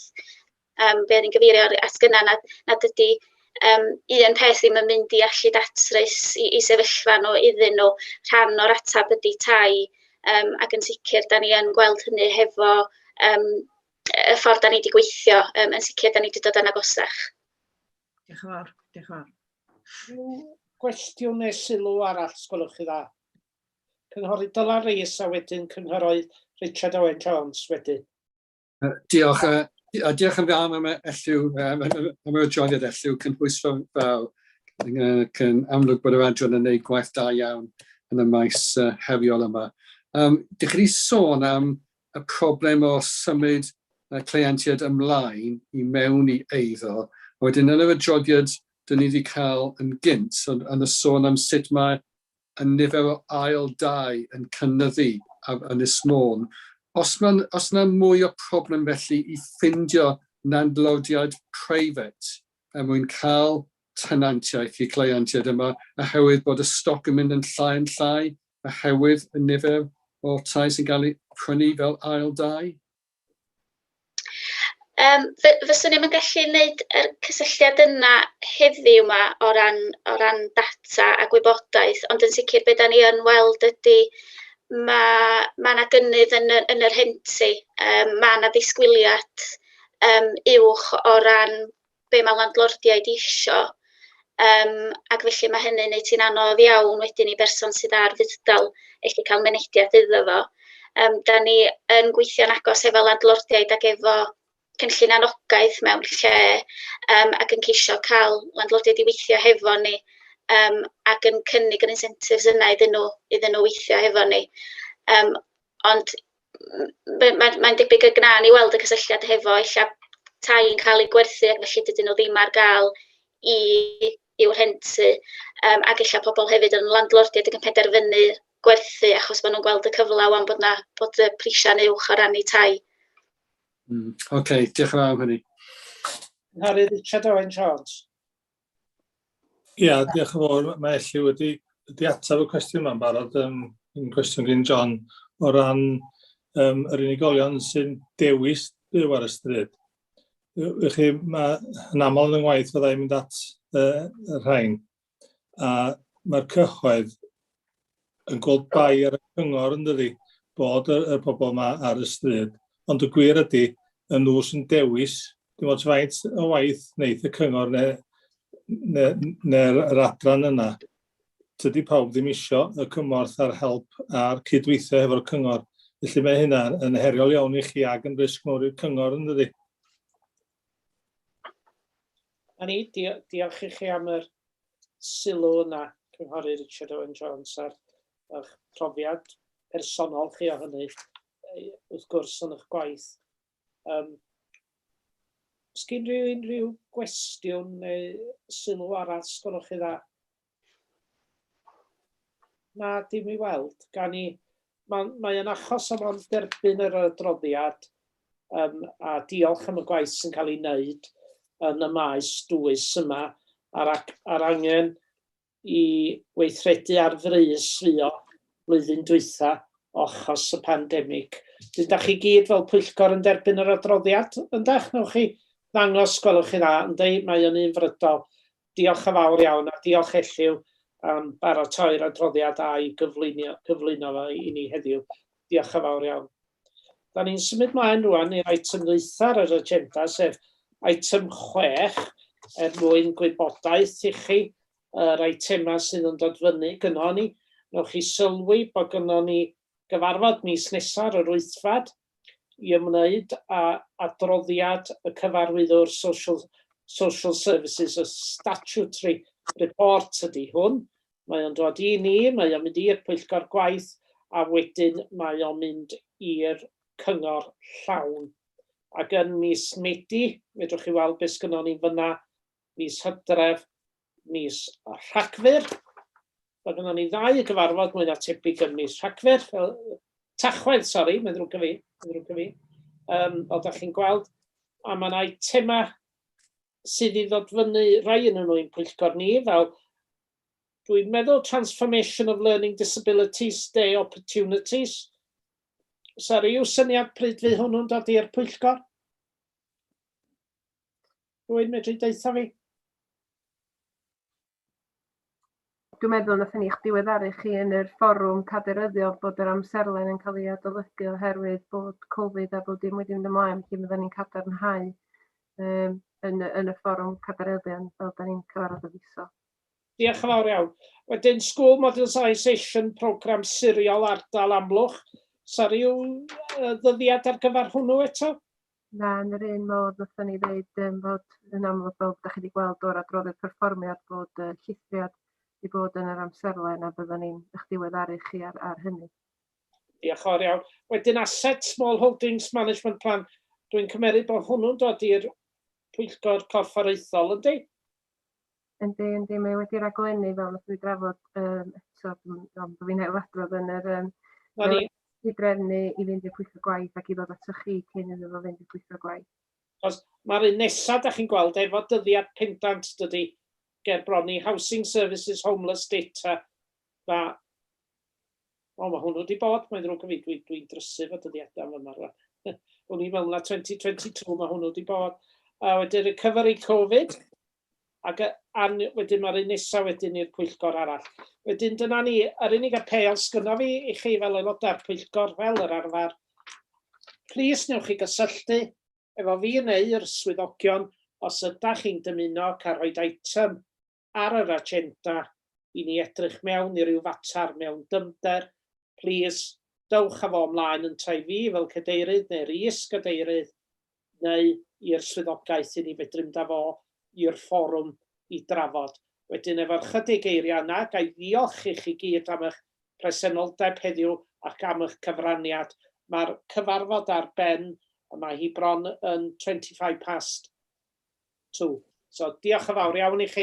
Be ni'n gyfeirio at gyna nad ydy un peth ddim yn mynd I allu datrys I sefyllfa nhw iddyn nhw. Rhan o'r atab ydy tai, ac yn sicr da ni yn gweld hynny hefo y ffordd da ni wedi gweithio, yn sicr da ni wedi dod yn agosach. Diolch yn fawr, diolch yn fawr. Gwestiwn neu sylw arall, sgolwch chi dda. Cynghorydd Dylan Rees a wedyn cynghorydd Richard Owen Jones wedyn. Diolch. Diolch yn fawr am yr adroddiad Elliw, cynhwysfawr cyn amlwg bod yr adran yn gwneud gwaith da iawn yn y maes heriol yma. Dych chi wedi sôn am y problem o symud cleientiaid ymlaen I mewn I eiddo. Wedyn yn yr adroddiad, dyn ni wedi cael yn gynt yn y sôn am sut mae y nifer o ail dau yn cynnyddu yn Ynys Môn. Os yna mwy o problem felly I ffindio landlordiaid preifat mwyn cael tenantiaeth I cleientiaid yma, oherwydd bod y stoc yn mynd yn llai, oherwydd y nifer o tai sy'n cael ei prynu fel ail dau? Fyswn ni'n gallu gwneud y cysylltiad yna heddiw yma o ran data a gwybodaeth, ond yn sicr be da ni yn weld ydy mae yna gynnydd yn yr henty, mae yna ddisgwyliad uwch o ran be mae landlordiaid isio, ac felly mae hynny'n neud hi'n anodd iawn wedyn I berson sydd ar fudal eich cael mynediad iddo fo. Da ni yn gweithio'n agos efo landlordiaid ac efo cynllun anogaeth mewn lle ac yn ceisio cael landlordiaid I weithio hefo ni ac yn cynnig yr incentives yna iddyn nhw weithio hefo ni. Ond mae'n debyg y gna ni weld y cysylltiad hefo illa tai'n cael ei gwerthu ac felly dydyn nhw ddim ar gael i'w rhentu, ac illa pobl hefyd yn landlordiad yn penderfynu gwerthu achos maen nhw'n gweld y cyfle wan bod y prisiau'n uwch o rannu tai. Oce, diolch yn fawr am hynny. Harry Richard Owen Jones. Ia, diolch yn fawr. Mae Elli wedi ateb y cwestiwn yma'n barod, yn cwestiwn gen John, o ran yr unigolion sy'n dewis byw ar y stryd. Felly, yn aml yn ngwaith fyddai'n mynd at y rhain. A mae'r cyhoedd yn gweld bai ar y cyngor yn dydi bod y pobl yma ar y stryd. Ond y gwir ydy, yn nhw sy'n dewis, dim ond faint o waith wneith y cyngor neu'r adran yna. Tydi pawb ddim isio y cymorth a'r help a'r cydweithio efo'r cyngor. Felly mae hynna yn heriol iawn i chi ac yn risg mawr i'r cyngor yn dydi. Diolch i chi am yr sylw yna, Cynghorydd Richard Owen Jones, a'r profiad personol chi o hynny, wrth gwrs yn eich gwaith. Oes gen unrhyw gwestiwn neu sylw arall sgwrwch chi dda? Na, dim i weld. Mae'n achos am ond derbyn yr adroddiad a diolch am y gwaith sy'n cael ei wneud yn y maes dwys yma a'r angen i weithredu ar frys fuo blwyddyn dwytha achos y pandemig. Da chi gyd fel Pwyllgor yn derbyn yr adroddiad, yndach? Nwch chi ddangos gwelwch chi dda, ynddi, mae yn unfrydol. Diolch yn fawr iawn a diolch Elliw am baratoi'r adroddiad a i gyflwyno fo i ni heddiw. Diolch yn fawr iawn. Da ni'n symud mlaen rwan i'r item ddwytha ar yr agenda, sef item 6, mwyn gwybodaeth i chi, yr itema sydd yn dod fyny gynno ni. Nwch chi sylwi bod gynno ni gyfarfod mis nesaf yr 8fad i ymwneud â adroddiad y cyfarwyddwr Social Services, y statutory report ydy hwn. Mae o'n dod i ni, mae o'n mynd i'r Pwyllgor Gwaith, a wedyn mae o'n mynd i'r cyngor llawn. Ac yn mis Medi, fedrwch chi weld beth gynno ni fyna, mis Hydref, mis Rhagfyr. Mae gynno ni 2 gyfarfod mwy na tebyg yn mis Rhagfyr, Tachwedd, sori, meddrwch fi. Fel da chi'n gweld, a mae'n itema sydd i ddod fyny rai yn nhw'n Pwyllgor ni, fel dwi'n meddwl Transformation of Learning Disabilities Day Opportunities. Oes ryw syniad pryd fydd hwnnw'n dod i'r Pwyllgor? Rwy'n medru deitha fi? Dwi'n meddwl nathon ni diweddaru chi yn yr fforwm caderyddio bod yr amserlen yn cael ei adolygu oherwydd bod Covid a bod dim wedi mynd ymlaen, dim ydyn ni'n cadarnhau yn y fforwm caderyddion fel da ni'n cyfarfod y fiso. Diolch yn fawr iawn. Wedyn, School Modernisation Programme Siriol Ardal Amlwch. Sa ryw ddyddiad ar gyfer hwnnw eto? Na, yn yr un modd nathon ni ddeud bod yn amlwg fel da chi wedi gweld o'r adroddiad perfformiad bod llithriad i bod yn yr amserlen a byddwn ni'n eich diweddaru chi ar hynny. Diolch yn fawr iawn. Wedyn Asset Small Holdings Management Plan, dwi'n cymeryd bod hwnnw'n dod i'r Pwyllgor Corfforaethol, yndi? Yndi, mae wedi raglennu fel nath ni drafod eto, ond fi'n hewadrodd yn yr drefnu i fynd i'r Pwyllgor Gwaith ac i ddod ato chi cyn iddo fo fynd i'r Pwyllgor Gwaith. Mae'r un nesaf, da chi'n gweld, efo dyddiad pendant dydy gerbroni Housing Services Homeless Data. Mae hwnnw wedi bod, mae'n ddrwg i fi, dwi'n drysu fo dyddiadau yma. O'n i'n meddwl na 2022 mae hwnnw wedi bod. A wedyn recovery Covid, ac wedyn mae'r un nesaf wedyn i'r Pwyllgor arall. Wedyn dyna ni, yr unig apel sgynno fi i chi fel aelodau'r Pwyllgor fel yr arfer. Plis newch chi gysylltu efo fi neu yr swyddogion os ydych chi'n dymuno cael rhoid item ar yr agenda i ni edrych mewn i ryw fatar mewn dymder. Plis, dewch â fo ymlaen yn tai fi fel cadeirydd neu'r is-gadeirydd neu i'r swyddogaeth i ni fedru mynd â fo i'r fforwm i drafod. Wedyn efo'r chydig eiriau yna, ga i ddiolch i chi gyd am eich presenoldeb heddiw ac am eich cyfraniad. Mae'r cyfarfod ar ben, mae hi bron yn 25 past 2. So diolch yn fawr iawn i chi.